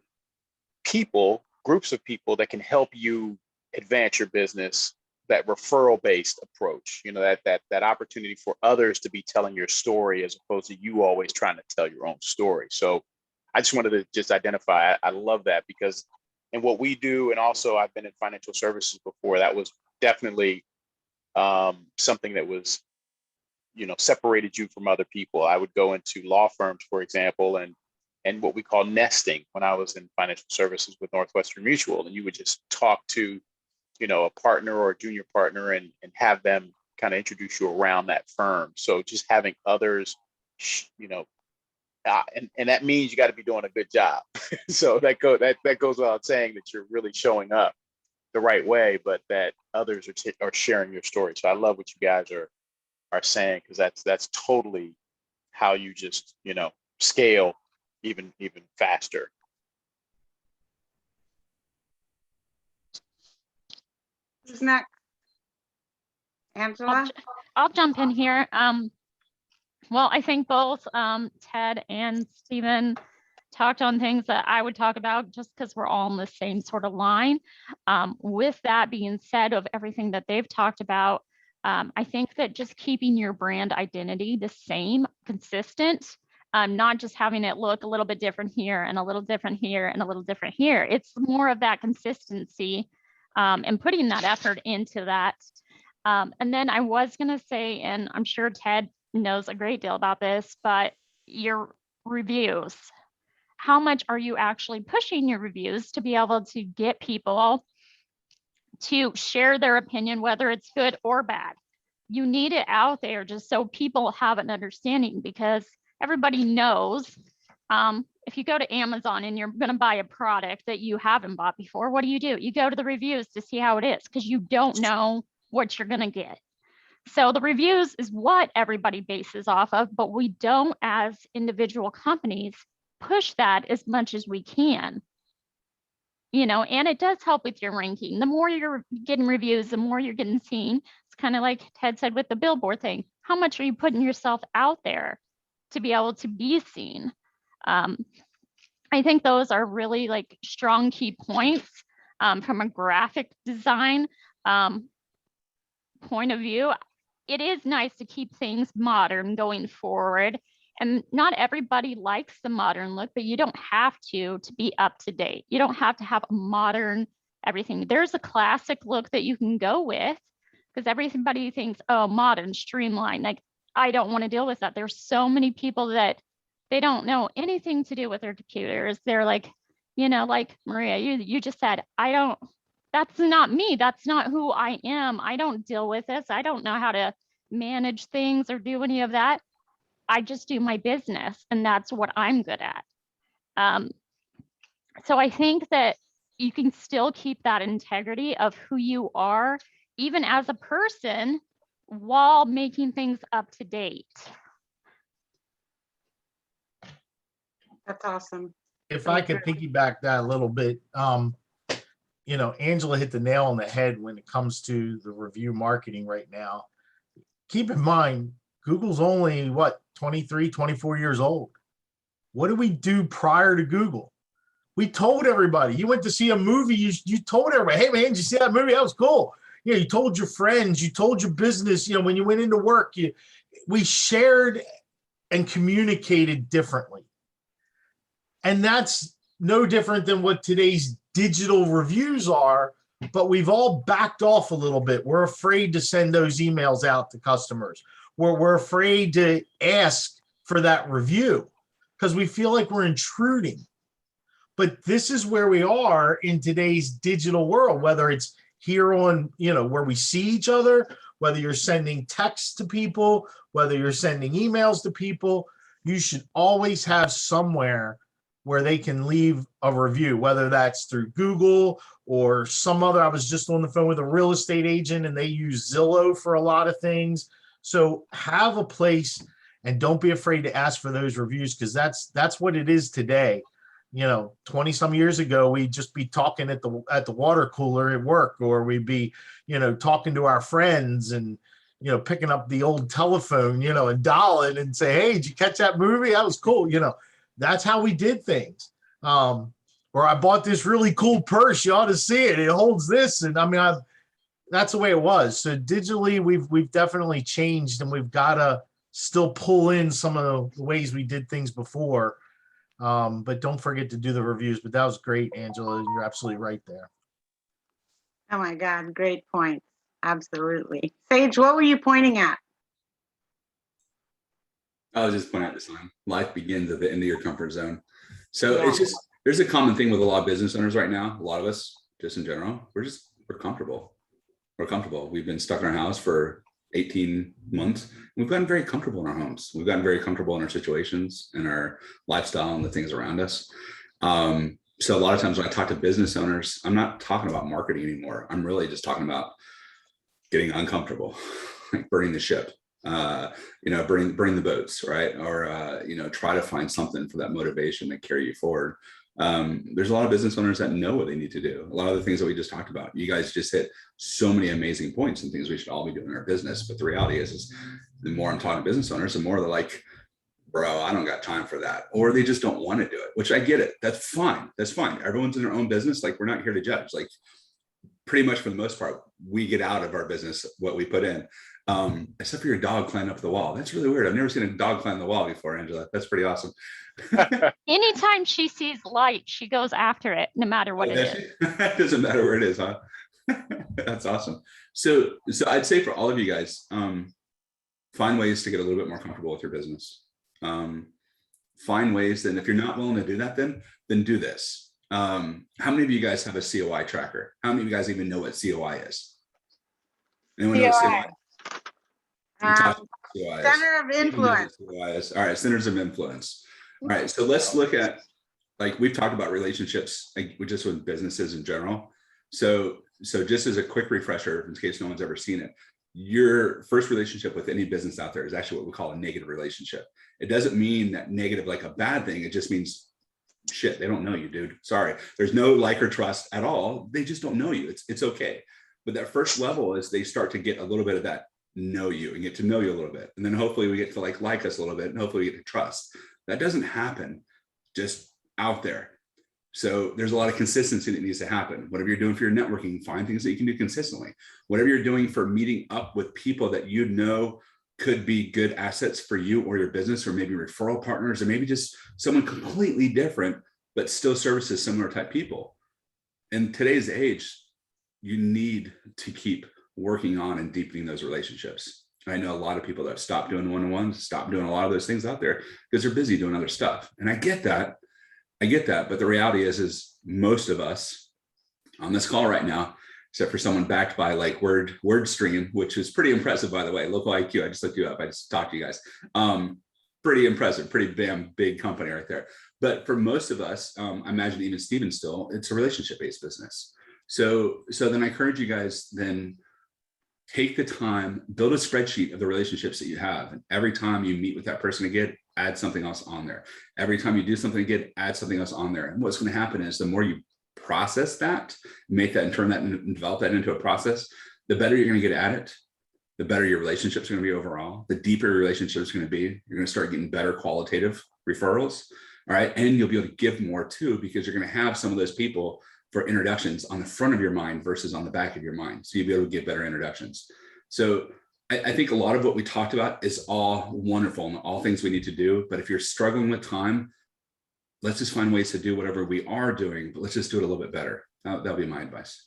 groups of people that can help you advance your business, that referral based approach, that opportunity for others to be telling your story as opposed to you always trying to tell your own story. So I just wanted to just identify, I love that, because in what we do, and also I've been in financial services before, that was definitely something that was, separated you from other people. I would go into law firms, for example, and what we call nesting when I was in financial services with Northwestern Mutual, and you would just talk to, a partner or a junior partner and have them kind of introduce you around that firm. So just having others, and that means you got to be doing a good job. So that goes without saying that you're really showing up the right way, but that others are sharing your story. So I love what you guys are saying, because that's totally how you just scale even faster. Who's next? Angela? I'll jump in here. Well, I think both Ted and Stephen talked on things that I would talk about just because we're all in the same sort of line. With that being said, of everything that they've talked about, I think that just keeping your brand identity the same, consistent, not just having it look a little bit different here and a little different here and a little different here. It's more of that consistency and putting that effort into that. And then I was going to say, and I'm sure Ted knows a great deal about this, but your reviews. How much are you actually pushing your reviews to be able to get people to share their opinion, whether it's good or bad? You need it out there just so people have an understanding, because everybody knows if you go to Amazon and you're going to buy a product that you haven't bought before, what do? You go to the reviews to see how it is, because you don't know what you're going to get. So the reviews is what everybody bases off of, but we don't, as individual companies, push that as much as we can. And it does help with your ranking. The more you're getting reviews, the more you're getting seen. It's kind of like Ted said with the billboard thing. How much are you putting yourself out there to be able to be seen? I think those are really like strong key points from a graphic design point of view. It is nice to keep things modern going forward. And not everybody likes the modern look, but you don't have to be up to date. You don't have to have a modern everything. There's a classic look that you can go with, because everybody thinks, oh, modern, streamlined. Like, I don't want to deal with that. There's so many people that they don't know anything to do with their computers. They're like, like Maria, you just said, that's not me. That's not who I am. I don't deal with this. I don't know how to manage things or do any of that. I just do my business, and that's what I'm good at. So I think that you can still keep that integrity of who you are, even as a person, while making things up to date. That's awesome. If I could piggyback that a little bit, Angela hit the nail on the head when it comes to the review marketing right now. Keep in mind, Google's only 23, 24 years old. What did we do prior to Google? We told everybody. You went to see a movie, you told everybody, hey man, did you see that movie? That was cool. You told your friends, you told your business, when you went into work, we shared and communicated differently. And that's no different than what today's digital reviews are, but we've all backed off a little bit. We're afraid to send those emails out to customers. We're afraid to ask for that review because we feel like we're intruding. But this is where we are in today's digital world, whether it's here on, where we see each other, whether you're sending texts to people, whether you're sending emails to people, you should always have somewhere where they can leave a review, whether that's through Google or some other. I was just on the phone with a real estate agent and they use Zillow for a lot of things. So have a place and don't be afraid to ask for those reviews, because that's what it is today. 20 some years ago, we'd just be talking at the water cooler at work, or we'd be, talking to our friends and, picking up the old telephone, and dialing and say, hey, did you catch that movie? That was cool. That's how we did things. Or I bought this really cool purse. You ought to see it. It holds this. And that's the way it was. So digitally, we've definitely changed, and we've got to still pull in some of the ways we did things before. But don't forget to do the reviews. But that was great, Angela. You're absolutely right there. Oh my God, great point. Absolutely. Sage, what were you pointing at? I was just pointing out the sign. Life begins at the end of your comfort zone. So Yeah. it's just, there's a common thing with a lot of business owners right now. A lot of us, just in general, we're comfortable. We're comfortable. We've been stuck in our house for 18 months. We've gotten very comfortable in our homes. We've gotten very comfortable in our situations and our lifestyle and the things around us. So a lot of times when I talk to business owners, I'm not talking about marketing anymore. I'm really just talking about getting uncomfortable, like burning the ship, burn the boats, right? Or, try to find something for that motivation to carry you forward. There's a lot of business owners that know what they need to do. A lot of the things that we just talked about, you guys just hit so many amazing points and things we should all be doing in our business. But the reality is the more I'm talking to business owners, the more they're like, bro, I don't got time for that. Or they just don't want to do it, which I get it. That's fine. That's fine. Everyone's in their own business. Like, we're not here to judge. Like, pretty much for the most part, we get out of our business what we put in. Except for your dog climbing up the wall. That's really weird. I've never seen a dog climb the wall before, Angela. That's pretty awesome. Anytime she sees light, she goes after it, no matter what it is. It doesn't matter where it is, huh? That's awesome. So I'd say for all of you guys, find ways to get a little bit more comfortable with your business. Find ways, and if you're not willing to do that, then do this. How many of you guys have a COI tracker? How many of you guys even know what COI is? Anyone know what COI? Center of influence. All right, centers of influence. All right, so let's look at, like, we've talked about relationships, like just with businesses in general. So just as a quick refresher, in case no one's ever seen it, your first relationship with any business out there is actually what we call a negative relationship. It doesn't mean that negative like a bad thing. It just means, shit, they don't know you, dude. Sorry. There's no like or trust at all. They just don't know you. It's okay. But that first level is they start to get a little bit of that know you and get to know you a little bit. And then hopefully we get to like us a little bit, and hopefully we get to trust. That doesn't happen just out there. So there's a lot of consistency that needs to happen. Whatever you're doing for your networking, find things that you can do consistently. Whatever you're doing for meeting up with people that you know could be good assets for you or your business, or maybe referral partners, or maybe just someone completely different, but still services similar type people. In today's age, you need to keep working on and deepening those relationships. I know a lot of people that stopped doing one-on-ones, stopped doing a lot of those things out there because they're busy doing other stuff. And I get that. But the reality is most of us on this call right now, except for someone backed by like WordStream, which is pretty impressive, by the way. Local IQ, I just looked you up. I just talked to you guys. Pretty impressive, pretty damn big company right there. But for most of us, I imagine even Steven still, it's a relationship-based business. So then I encourage you guys, then take the time, build a spreadsheet of the relationships that you have. And every time you meet with that person again, add something else on there. Every time you do something again, add something else on there. And what's going to happen is the more you process that, make that and turn that and develop that into a process, the better you're going to get at it, the better your relationships are going to be overall, the deeper your relationship is going to be. You're going to start getting better qualitative referrals. All right. And you'll be able to give more too, because you're going to have some of those people for introductions on the front of your mind versus on the back of your mind. So you'll be able to get better introductions. So I think a lot of what we talked about is all wonderful and all things we need to do. But if you're struggling with time, let's just find ways to do whatever we are doing, but let's just do it a little bit better. That'll be my advice.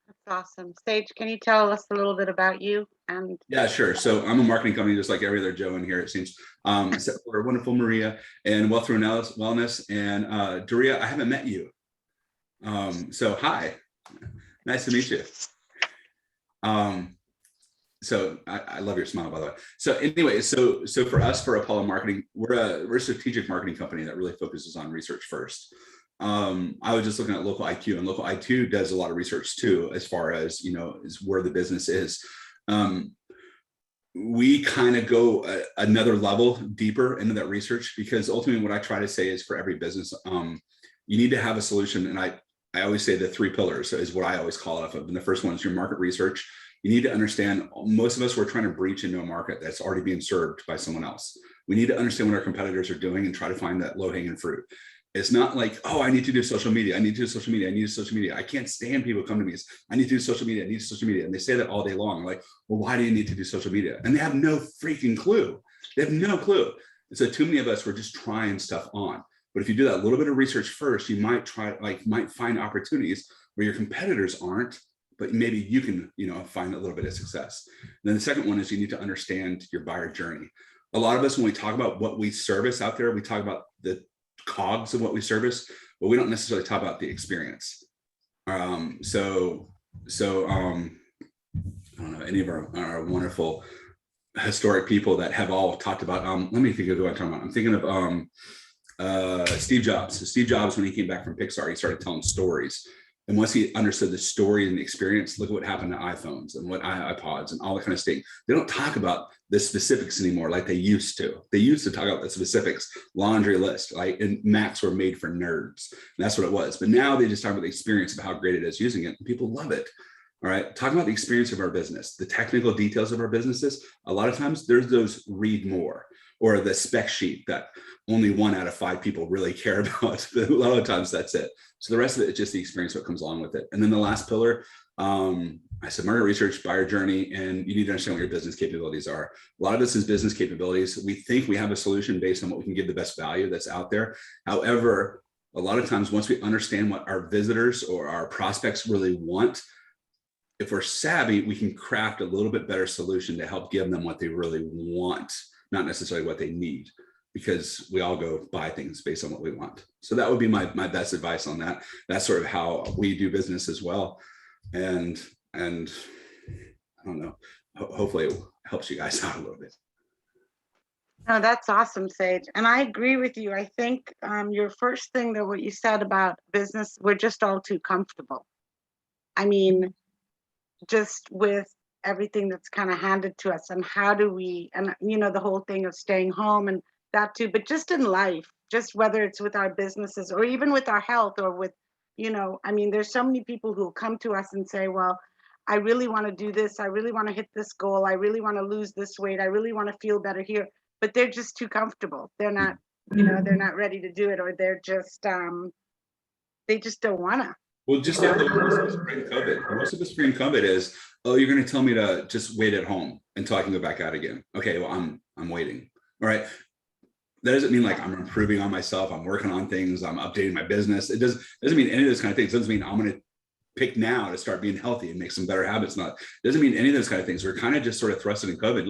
That's awesome. Sage, can you tell us a little bit about you? And yeah, sure. So I'm a marketing company, just like every other Joe in here, it seems, except for wonderful Maria and Wealth Through Wellness. And Doria, I haven't met you. So hi, nice to meet you. So I love your smile, by the way. So anyway, so for us, for Apollo Marketing, we're a strategic marketing company that really focuses on research first. I was just looking at Local IQ, and Local IQ does a lot of research too, as far as, is where the business is. We kind of go another level deeper into that research, because ultimately what I try to say is for every business, you need to have a solution. And I always say the 3 pillars is what I always call it. And the first one is your market research. You need to understand, most of us, we're trying to breach into a market that's already being served by someone else. We need to understand what our competitors are doing and try to find that low hanging fruit. It's not like, oh, I need to do social media. I need to do social media. I need to do social media. I can't stand people come to me. I need to do social media. I need social media. And they say that all day long. Like, well, why do you need to do social media? And they have no freaking clue. They have no clue. And so too many of us were just trying stuff on. But if you do that little bit of research first, you might find opportunities where your competitors aren't, but maybe you can, find a little bit of success. And then the second one is you need to understand your buyer journey. A lot of us, when we talk about what we service out there, we talk about the cogs of what we service, but we don't necessarily talk about the experience. So I don't know, any of our wonderful historic people that have all talked about, let me think of who I'm talking about. I'm thinking of Steve Jobs. So Steve Jobs, when he came back from Pixar, he started telling stories. And once he understood the story and the experience, look at what happened to iPhones and what iPods and all that kind of stuff. They don't talk about the specifics anymore like they used to. They used to talk about the specifics, laundry list, right? And Macs were made for nerds. And that's what it was. But now they just talk about the experience of how great it is using it. And people love it. All right. Talking about the experience of our business, the technical details of our businesses. A lot of times there's those read more, or the spec sheet that only 1 out of 5 people really care about. A lot of times that's it. So the rest of it is just the experience, what comes along with it. And then the last pillar, I said market research, buyer journey, and you need to understand what your business capabilities are. A lot of this is business capabilities. We think we have a solution based on what we can give the best value that's out there. However, a lot of times once we understand what our visitors or our prospects really want, if we're savvy, we can craft a little bit better solution to help give them what they really want, not necessarily what they need, because we all go buy things based on what we want. So that would be my best advice on that. That's sort of how we do business as well. And I don't know, hopefully it helps you guys out a little bit. No, that's awesome, Sage. And I agree with you. I think your first thing that what you said about business, we're just all too comfortable. I mean, just with everything that's kind of handed to us, and how do we, and the whole thing of staying home and that too, but just in life, just whether it's with our businesses or even with our health or with, I mean, there's so many people who come to us and say, well, I really want to do this. I really want to hit this goal. I really want to lose this weight. I really want to feel better here, but they're just too comfortable. They're not, they're not ready to do it, or they're just, they just don't want to. Well, just like most of us during COVID. Most of us during COVID is, oh, you're going to tell me to just wait at home until I can go back out again. Okay, well, I'm waiting. All right. That doesn't mean like I'm improving on myself. I'm working on things. I'm updating my business. It doesn't mean any of those kind of things. It doesn't mean I'm going to pick now to start being healthy and make some better habits. It doesn't mean any of those kind of things. We're kind of just sort of thrusted in COVID,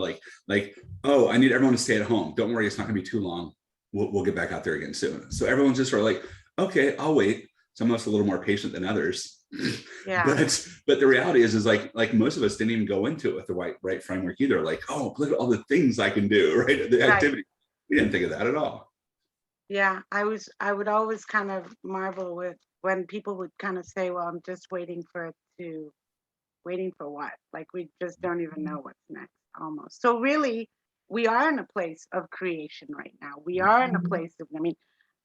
like, oh, I need everyone to stay at home. Don't worry, it's not going to be too long. We'll get back out there again soon. So everyone's just sort of like, okay, I'll wait. Some of us a little more patient than others. Yeah. But the reality is like most of us didn't even go into it with the right framework either. Like, oh, look at all the things I can do, right? The activity. We didn't think of that at all. Yeah, I would always kind of marvel with when people would kind of say, well, I'm just waiting for what? Like, we just don't even know what's next almost. So really, we are in a place of creation right now. We are in a place of,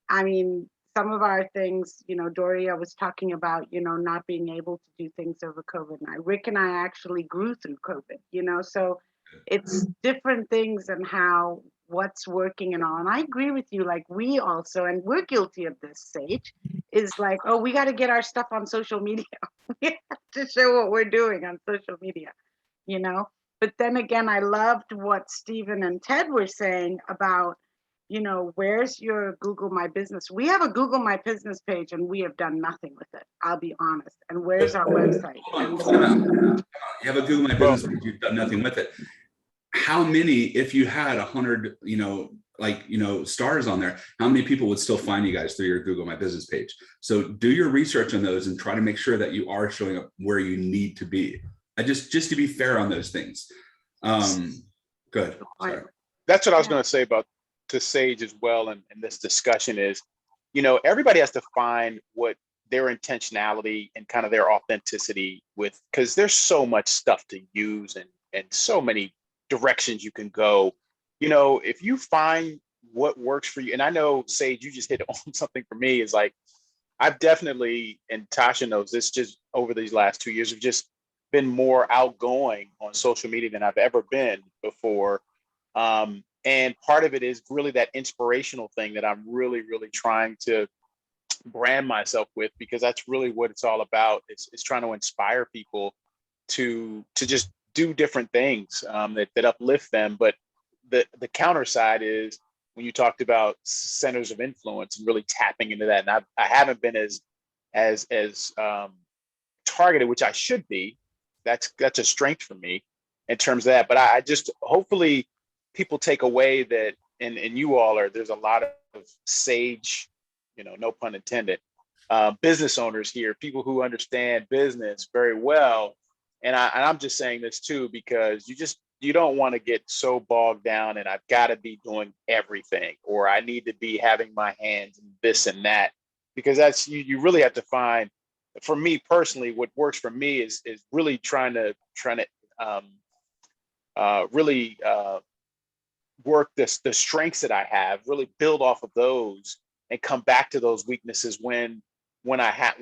I mean, some of our things, Doria was talking about, not being able to do things over COVID. And Rick and I actually grew through COVID, so it's different things and how what's working and all. And I agree with you, like we also, and we're guilty of this, Sage, is like, oh, we got to get our stuff on social media. We have to show what we're doing on social media, But then again, I loved what Stephen and Ted were saying about, where's your Google My Business? We have a Google My Business page and we have done nothing with it. I'll be honest. And where's our website? Hold on. You have a Google My Business page, you've done nothing with it. How many, if you had 100, stars on there, how many people would still find you guys through your Google My Business page? So do your research on those and try to make sure that you are showing up where you need to be. Just to be fair on those things. Good. Sorry. That's what I was going to say about to Sage as well. And this discussion is, everybody has to find what their intentionality and kind of their authenticity with, because there's so much stuff to use and so many directions you can go. If you find what works for you, and I know, Sage, you just hit on something for me, is like, I've definitely, and Tasha knows this, just over these last 2 years, have just been more outgoing on social media than I've ever been before. And part of it is really that inspirational thing that I'm really, really trying to brand myself with, because that's really what it's all about. It's trying to inspire people to just do different things that uplift them. But the counter side is when you talked about centers of influence and really tapping into that. And I haven't been as targeted, which I should be. That's a strength for me in terms of that. But I just, hopefully people take away that, and you all are, there's a lot of sage, no pun intended, business owners here, people who understand business very well. And I'm just saying this too, because you don't want to get so bogged down and I've got to be doing everything, or I need to be having my hands in this and that, because that's, you really have to find, for me personally, what works for me is really trying to really work the strengths that I have, really build off of those and come back to those weaknesses when I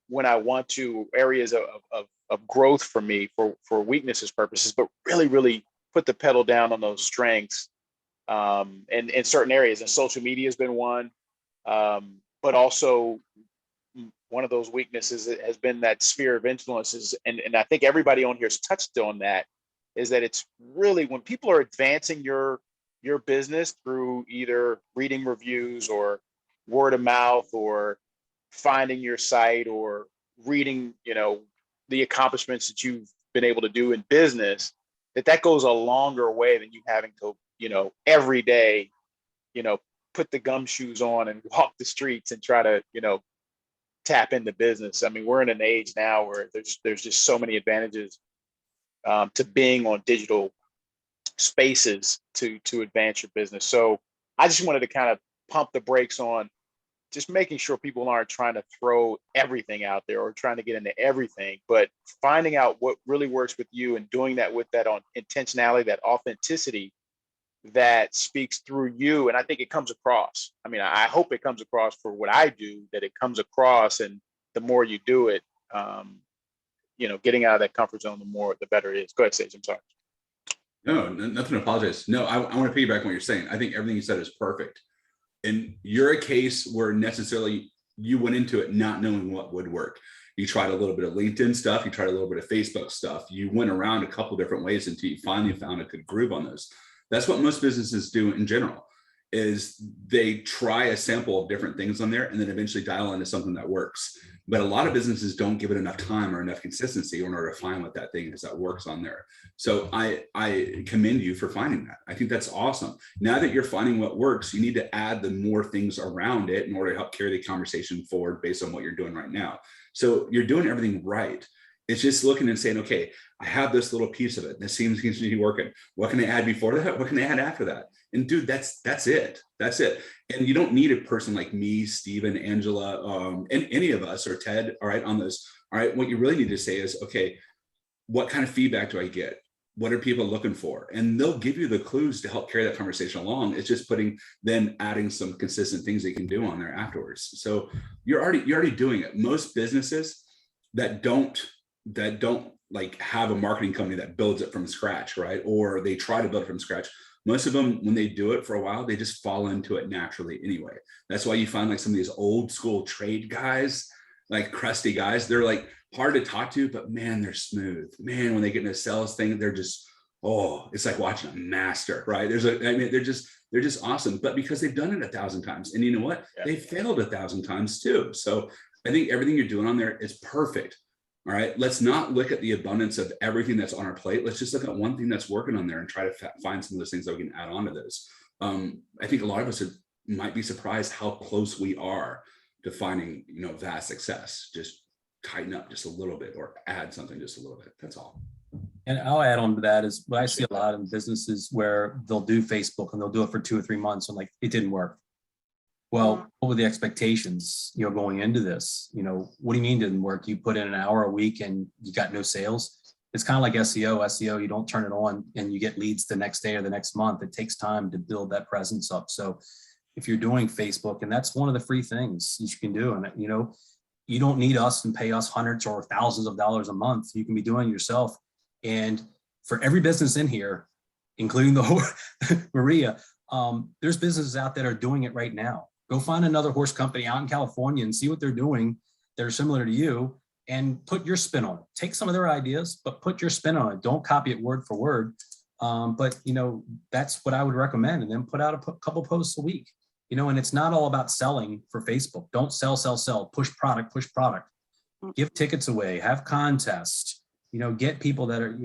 want to, areas of growth for me for weaknesses purposes, but really put the pedal down on those strengths and in certain areas. And social media has been one, but also one of those weaknesses has been that sphere of influences. And I think everybody on here has touched on that, is that it's really when people are advancing your business through either reading reviews or word of mouth or finding your site or reading, the accomplishments that you've been able to do in business, that goes a longer way than you having to, every day, put the gumshoes on and walk the streets and try to, tap into business. I mean, we're in an age now where there's just so many advantages to being on digital spaces to advance your business. So I just wanted to kind of pump the brakes on just making sure people aren't trying to throw everything out there or trying to get into everything, but finding out what really works with you and doing that with that on intentionality, that authenticity that speaks through you. And I think it comes across. I mean, I hope it comes across for what I do, that it comes across, and the more you do it, getting out of that comfort zone, the better it is. Go ahead, Sage. I'm sorry. No, nothing to apologize. No, I want to piggyback on what you're saying. I think everything you said is perfect. And you're a case where necessarily you went into it not knowing what would work. You tried a little bit of LinkedIn stuff. You tried a little bit of Facebook stuff. You went around a couple different ways until you finally found a good groove on those. That's what most businesses do in general, is they try a sample of different things on there and then eventually dial into something that works. But a lot of businesses don't give it enough time or enough consistency in order to find what that thing is that works on there. So I commend you for finding that. I think that's awesome. Now that you're finding what works, you need to add the more things around it in order to help carry the conversation forward based on what you're doing right now. So you're doing everything right. It's just looking and saying, okay, I have this little piece of it. This seems to be working. What can I add before that? What can I add after that? And dude, that's it. That's it. And you don't need a person like me, Steven, Angela, and any of us, or Ted, all right, on this. All right, what you really need to say is, okay, what kind of feedback do I get? What are people looking for? And they'll give you the clues to help carry that conversation along. It's just adding some consistent things they can do on there afterwards. So you're already doing it. Most businesses that don't like have a marketing company that builds it from scratch, right? Or they try to build it from scratch. Most of them, when they do it for a while, they just fall into it naturally anyway. That's why you find like some of these old school trade guys, like crusty guys, they're like hard to talk to, but man, they're smooth. Man, when they get in a sales thing, they're just, oh, it's like watching a master, right? They're just awesome, but because they've done it 1,000 times. And you know what? Yeah. They failed 1,000 times too. So I think everything you're doing on there is perfect. All right, let's not look at the abundance of everything that's on our plate. Let's just look at one thing that's working on there and try to find some of those things that we can add on to this. I think a lot of us might be surprised how close we are to finding, vast success. Just tighten up just a little bit or add something just a little bit. That's all. And I'll add on to that is what I see a lot in businesses where they'll do Facebook and they'll do it for 2 or 3 months and like, it didn't work. Well, what were the expectations, going into this? What do you mean didn't work? You put in an hour a week and you got no sales. It's kind of like SEO. You don't turn it on and you get leads the next day or the next month. It takes time to build that presence up. So if you're doing Facebook, and that's one of the free things you can do, and you don't need us and pay us hundreds or thousands of dollars a month. You can be doing it yourself. And for every business in here, including the Maria, there's businesses out that are doing it right now. Go find another horse company out in California and see what they're doing that are similar to you and put your spin on it. Take some of their ideas, but put your spin on it. Don't copy it word for word. But that's what I would recommend. And then put out a couple posts a week, and it's not all about selling for Facebook. Don't sell, push product. give tickets away, have contests, get people that are,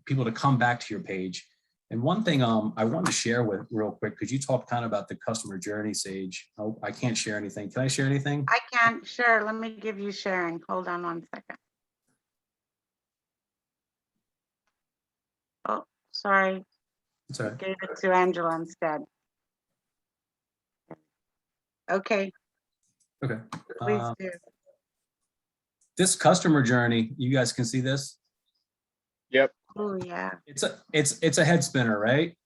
people to come back to your page. And one thing I wanted to share with real quick, because you talked kind of about the customer journey, Sage. Oh, I can't share anything. Can I share anything? I can't share. Let me give you sharing. Hold on 1 second. Oh, sorry. It's all right. Gave it to Angela instead. Okay, Okay. please do. This customer journey, you guys can see this. Yep. Oh, yeah. It's a head spinner, right?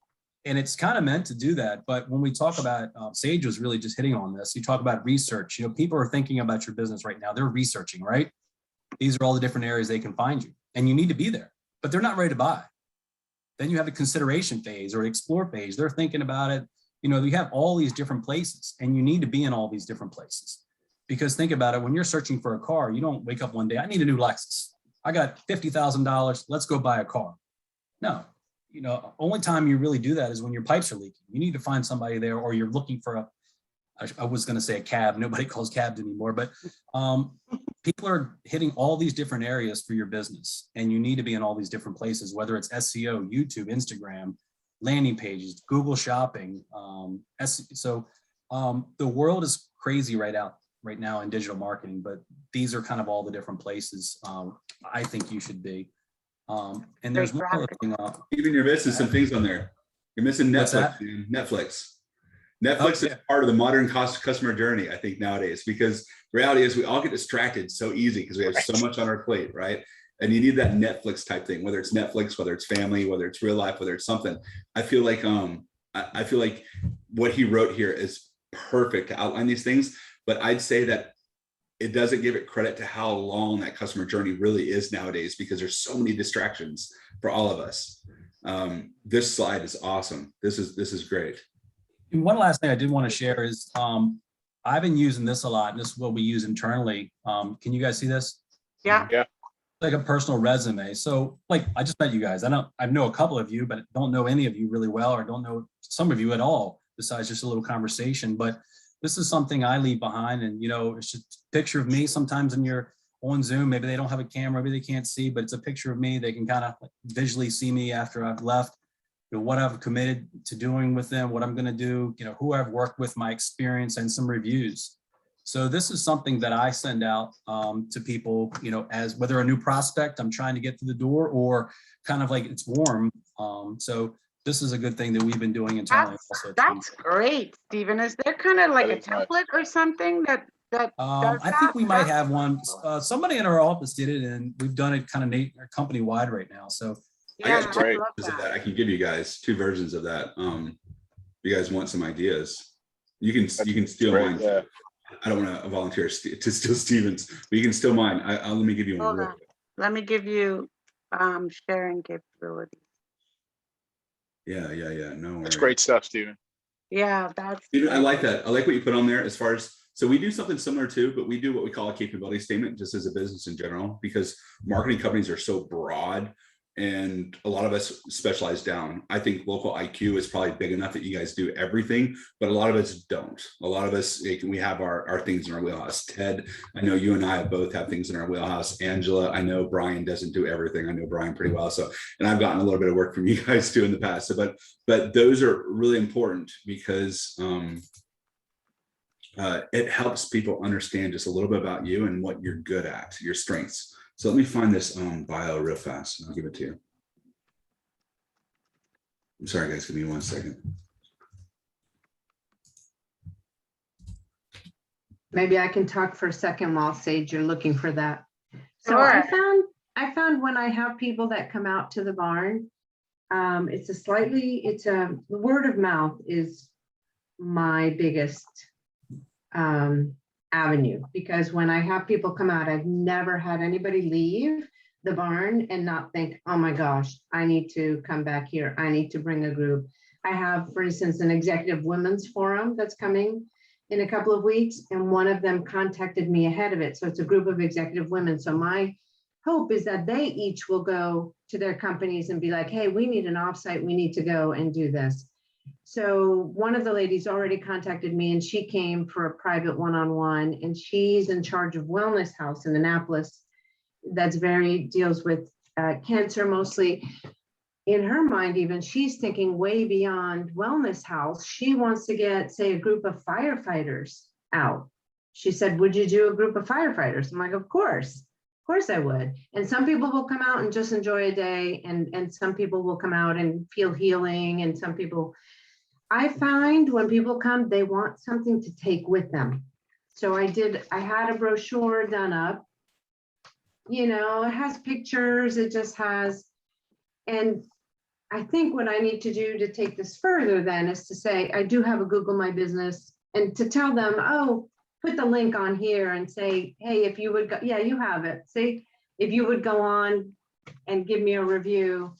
And it's kind of meant to do that. But when we talk about, Sage was really just hitting on this. You talk about research. People are thinking about your business right now. They're researching, right? These are all the different areas they can find you, and you need to be there. But they're not ready to buy. Then you have the consideration phase or explore phase. They're thinking about it. You have all these different places, and you need to be in all these different places. Because think about it, when you're searching for a car, you don't wake up one day, I need a new Lexus. I got $50,000, let's go buy a car. No, only time you really do that is when your pipes are leaking. You need to find somebody there, or you're looking for I was going to say a cab. Nobody calls cabs anymore, but people are hitting all these different areas for your business, and you need to be in all these different places, whether it's SEO, YouTube, Instagram, landing pages, Google Shopping. The world is crazy right now in digital marketing, but these are kind of all the different places I think you should be. And there's one other thing. Even you're missing some things on there. You're missing What's Netflix. that? Dude. Netflix is part of the modern customer journey, I think, nowadays, because the reality is we all get distracted so easy because we have so much on our plate, right? And you need that Netflix type thing, whether it's Netflix, whether it's family, whether it's real life, whether it's something. I feel like what he wrote here is perfect to outline these things, but I'd say that it doesn't give it credit to how long that customer journey really is nowadays, because there's so many distractions for all of us. This slide is awesome. This is great. And one last thing I did want to share is I've been using this a lot, and this is what we use internally. Can you guys see this? Yeah. Yeah. Like a personal resume. So like, I just met you guys. I know a couple of you, but don't know any of you really well, or don't know some of you at all, besides just a little conversation. But this is something I leave behind, and it's just a picture of me. Sometimes when you're on Zoom, maybe they don't have a camera, maybe they can't see, but it's a picture of me. They can kind of visually see me after I've left, what I've committed to doing with them, what I'm going to do, who I've worked with, my experience, and some reviews. So this is something that I send out to people, as whether a new prospect I'm trying to get through the door, or kind of like it's warm. So this is a good thing that we've been doing internally. That's great, Stephen. Is there kind of like a That is nice. template or something that does I think we might have one. Somebody in our office did it, and we've done it kind of company wide right now. So I got great. I can give you guys 2 versions of that. If you guys want some ideas, you can steal Great, mine. yeah. I don't want to volunteer to steal Steven's, but you can steal mine. Let me give you one. Hold on. Let me give you sharing capability. Yeah. No worries. That's great stuff, Stephen. Yeah, that's. Steven, I like that. I like what you put on there as far as, so we do something similar too, but we do what we call a capability statement just as a business in general, because marketing companies are so broad and a lot of us specialize down. I think local IQ is probably big enough that you guys do everything, but a lot of us don't. A lot of us, we have our things in our wheelhouse. Ted, I know you and I both have things in our wheelhouse. Angela, I know Brian doesn't do everything. I know Brian pretty well. So, and I've gotten a little bit of work from you guys too in the past. So, but those are really important because it helps people understand just a little bit about you and what you're good at, your strengths. So let me find this bio real fast and I'll give it to you. I'm sorry, guys, give me 1 second. Maybe I can talk for a second while Sage, you're looking for that. So Sure. I found when I have people that come out to the barn, the word of mouth is my biggest avenue, because when I have people come out, I've never had anybody leave the barn and not think, oh my gosh, I need to come back here. I need to bring a group. I have, for instance, an executive women's forum that's coming in a couple of weeks, and one of them contacted me ahead of it. So it's a group of executive women. So my hope is that they each will go to their companies and be like, hey, we need an offsite. We need to go and do this. So one of the ladies already contacted me and she came for a private one-on-one, and she's in charge of Wellness House in Annapolis. That's deals with cancer mostly. In her mind, even she's thinking way beyond Wellness House. She wants to get, say, a group of firefighters out. She said, would you do a group of firefighters? I'm like, of course I would. And some people will come out and just enjoy a day, and some people will come out and feel healing, and some people, I find when people come, they want something to take with them. So I had a brochure done up, it has pictures, it just has, and I think what I need to do to take this further then is to say, I do have a Google My Business, and to tell them, oh, put the link on here and say, hey, if you would go, yeah, you have it. See, if you would go on and give me a review,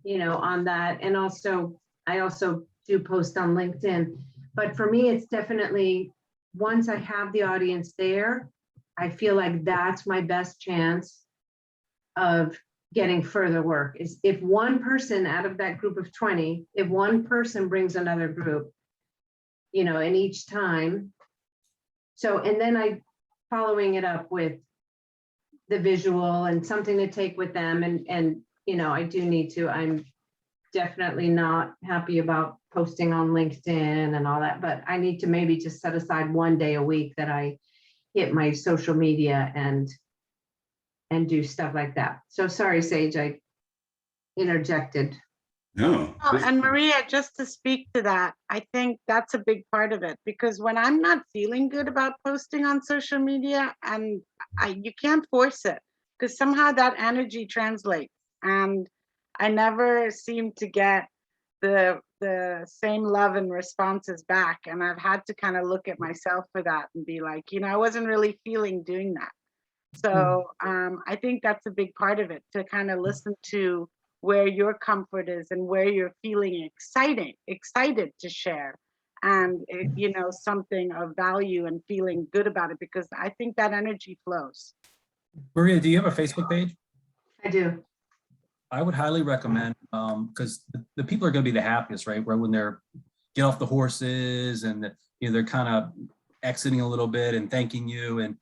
on that. And also, I also do post on LinkedIn. But for me, it's definitely, once I have the audience there, I feel like that's my best chance of getting further work, is if one person out of that group of 20, if one person brings another group, in each time. So, and then I following it up with the visual and something to take with them. And I do need to, I'm definitely not happy about posting on LinkedIn and all that, but I need to maybe just set aside one day a week that I hit my social media and do stuff like that. So sorry, Sage, I interjected. No. Oh, and Maria, just to speak to that, I think that's a big part of it, because when I'm not feeling good about posting on social media, and you can't force it, because somehow that energy translates, and I never seem to get the same love and responses back. And I've had to kind of look at myself for that and be like, I wasn't really feeling doing that. So I think that's a big part of it, to kind of listen to where your comfort is and where you're feeling excited to share, and something of value and feeling good about it, because I think that energy flows. Maria, do you have a Facebook page? I do. I would highly recommend, because the people are going to be the happiest, right? Where when they're get off the horses and they're kind of exiting a little bit and thanking you, and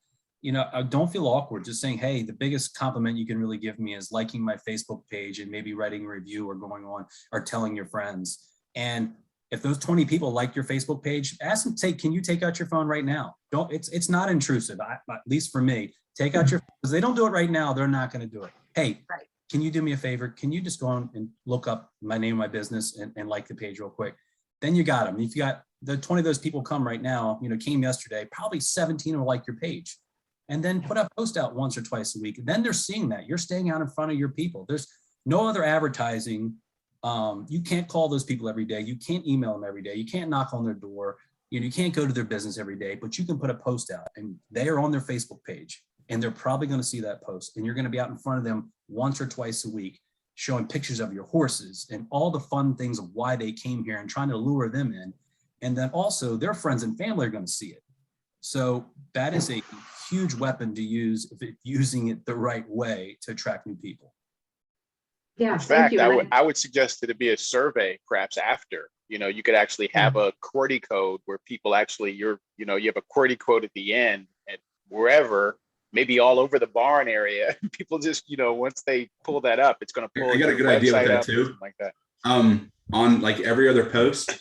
don't feel awkward. Just saying, hey, the biggest compliment you can really give me is liking my Facebook page and maybe writing a review or going on or telling your friends. And if those 20 people like your Facebook page, ask them, can you take out your phone right now? It's not intrusive, at least for me. Take out your phone, because they don't do it right now, they're not going to do it. Hey, Right. Can you do me a favor? Can you just go on and look up my name of my business and like the page real quick? Then you got them. If you got the 20 of those people come right now, came yesterday, probably 17 will like your page. And then put a post out once or twice a week. And then they're seeing that you're staying out in front of your people. There's no other advertising. You can't call those people every day. You can't email them every day. You can't knock on their door. You can't go to their business every day, but you can put a post out, and they are on their Facebook page, and they're probably going to see that post, and you're going to be out in front of them once or twice a week, showing pictures of your horses and all the fun things of why they came here and trying to lure them in. And then also their friends and family are going to see it. So that is a huge weapon to use if using it the right way to attract new people. Yeah, In thank fact, you. I would suggest that it be a survey, perhaps after. You could actually have a QWERTY code where people actually, you have a QWERTY code at the end, and wherever, maybe all over the barn area, people just, once they pull that up, it's going to pull. I got a good idea with that too. Like that. On like every other post,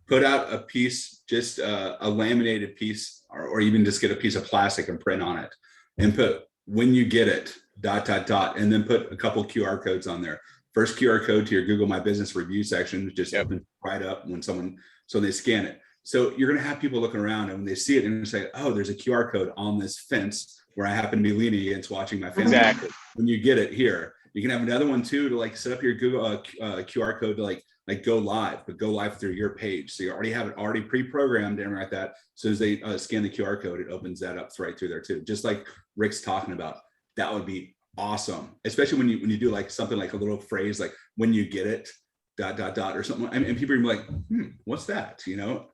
put out a piece, just a laminated piece, or even just get a piece of plastic and print on it, and put when you get it, ... and then put a couple QR codes on there. First QR code to your Google My Business review section, just opens right up when so they scan it. So you're going to have people looking around, and when they see it, and say, oh, there's a QR code on this fence where I happen to be leaning against watching my family. Exactly. When you get it here, you can have another one too, to like set up your Google QR code to like go live, but go live through your page. So you already have it already pre-programmed and like that. So as they scan the QR code, it opens that up right through there too. Just like Rick's talking about, that would be awesome. Especially when you do like something like a little phrase, like when you get it, ... or something. And people are like, what's that? All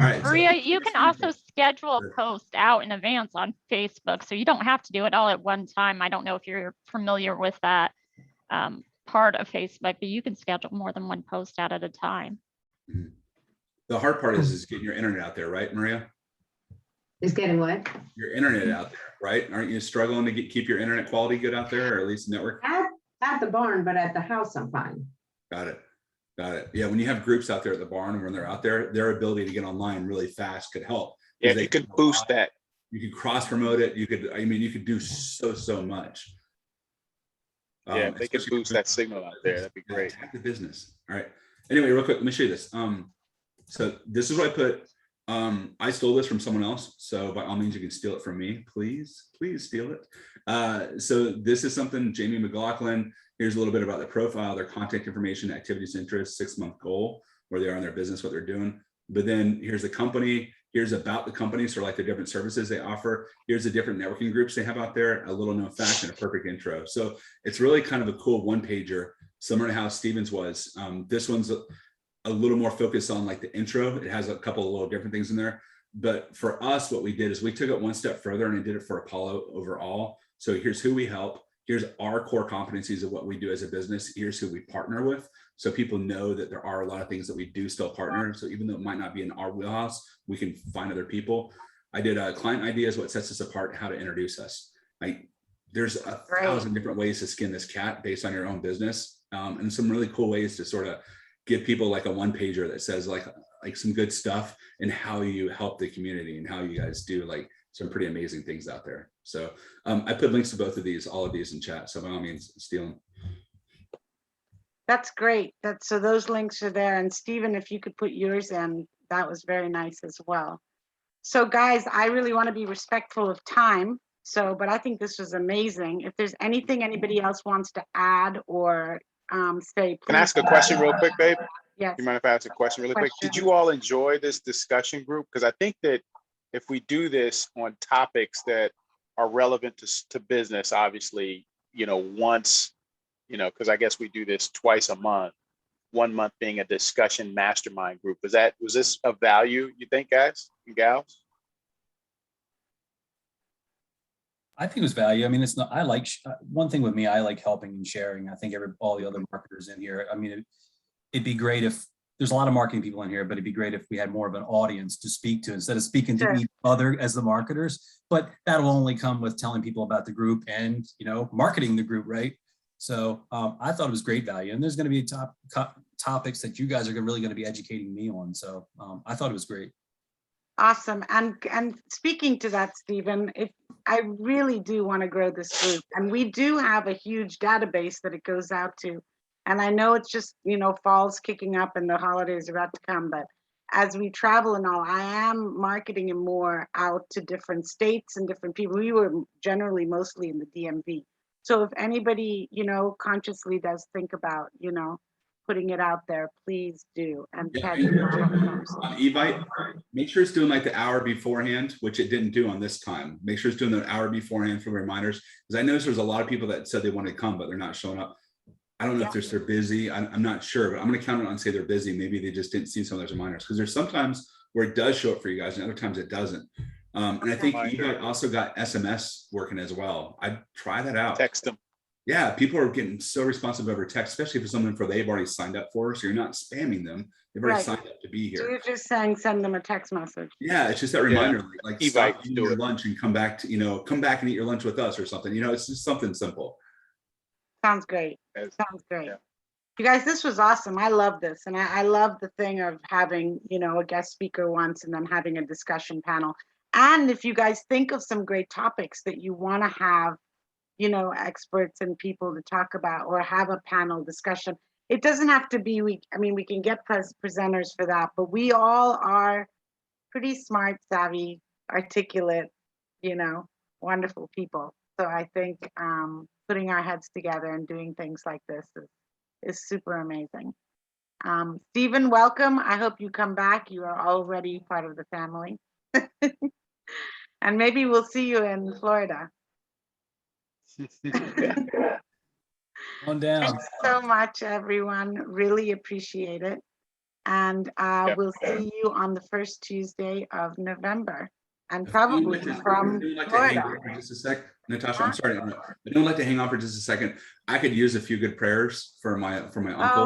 right. Maria, you can also schedule a post out in advance on Facebook, so you don't have to do it all at one time. I don't know if you're familiar with that. part of Facebook, but you can schedule more than one post out at a time. The hard part is getting your internet out there, right, Maria? Is getting what? Your internet out there, right? Aren't you struggling to keep your internet quality good out there, or at least network? At the barn, but at the house, I'm fine. Got it. Got it. Yeah, when you have groups out there at the barn, when they're out there, their ability to get online really fast could help. Yeah, They you could boost that. You could cross promote it. You could, I mean, you could do so much. Yeah, if they could especially boost that signal out there, that'd be yeah, great. attack the business. All right. Anyway, real quick, let me show you this. So this is what I put. I stole this from someone else, so by all means you can steal it from me. Please steal it. So this is something Jamie McLaughlin. Here's a little bit about their profile, their contact information, activities, interests, 6-month goal, where they are in their business, what they're doing. But then here's the company. Here's about the company, so like the different services they offer. Here's the different networking groups they have out there, a little known fact and a perfect intro. So it's really kind of a cool one-pager, similar to how Stevens was. This one's a little more focused on like the intro. It has a couple of little different things in there. But for us, what we did is we took it one step further and I did it for Apollo overall. So here's who we help. Here's our core competencies of what we do as a business. Here's who we partner with. So people know that there are a lot of things that we do still partner. So even though it might not be in our wheelhouse, we can find other people. I did a client ideas, what sets us apart, how to introduce us. There's 1,000 different ways to skin this cat based on your own business. And some really cool ways to sort of give people like a one pager that says like some good stuff and how you help the community and how you guys do like some pretty amazing things out there. So I put links to both of these, all of these in chat. So by all means, steal them. That's great. So those links are there. And Stephen, if you could put yours in, that was very nice as well. So guys, I really want to be respectful of time. So, but I think this was amazing. If there's anything anybody else wants to add or say, Can I ask a question real quick, babe? Yes. You mind if I ask a question really quick? Did you all enjoy this discussion group? Because I think that if we do this on topics that are relevant to business, obviously, once, because I guess we do this twice a month, 1 month being a discussion mastermind group. Was this of value, you think, guys and gals? I think it was value. I mean, it's not, I like, one thing with me, I like helping and sharing. I think all the other marketers in here, I mean, it'd be great if there's a lot of marketing people in here, but it'd be great if we had more of an audience to speak to instead of speaking to each other as the marketers. But that'll only come with telling people about the group and, marketing the group, right? So I thought it was great value. And there's going to be topics that you guys are really going to be educating me on. So I thought it was great. Awesome. And speaking to that, Stephen, I really do want to grow this group, and we do have a huge database that it goes out to. And I know it's just, fall's kicking up and the holidays are about to come, but as we travel and all, I am marketing it more out to different states and different people. We were generally mostly in the DMV. So if anybody, consciously does think about, putting it out there, please do. And on Evite, make sure it's doing like the hour beforehand, which it didn't do on this time. Make sure it's doing the hour beforehand for reminders, because I noticed there's a lot of people that said they wanted to come, but they're not showing up. I don't know if they're busy. I'm not sure, but I'm going to count it on say they're busy. Maybe they just didn't see some of those reminders, because there's sometimes where it does show up for you guys and other times it doesn't. And I think Evite also got SMS working as well. I'd try that out. Text them. Yeah, people are getting so responsive over text, especially for something they've already signed up for. So you're not spamming them. They've already signed up to be here. So you're just saying send them a text message. Yeah, it's just that reminder, like stop eating your it. lunch and come back to, come back and eat your lunch with us or something. It's just something simple. Sounds great. Sounds great. Yeah. You guys, this was awesome. I love this. And I love the thing of having, a guest speaker once and then having a discussion panel. And if you guys think of some great topics that you want to have, experts and people to talk about or have a panel discussion, it doesn't have to be, we can get presenters for that, but we all are pretty smart, savvy, articulate, wonderful people. So I think putting our heads together and doing things like this is super amazing. Stephen, welcome. I hope you come back. You are already part of the family. And maybe we'll see you in Florida. On down. Thanks so much, everyone. Really appreciate it. And we'll see you on the first Tuesday of November. I'm If anyone probably like to- from if anyone like to hang Florida. on for just a sec, Natasha, I'm sorry. I don't like to hang on for just a second. I could use a few good prayers for my uncle.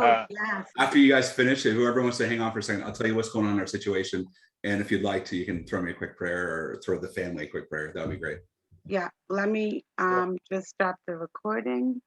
Oh, yes. After you guys finish, if whoever wants to hang on for a second, I'll tell you what's going on in our situation. And if you'd like to, you can throw me a quick prayer or throw the family a quick prayer. That would be great. Yeah, let me just stop the recording.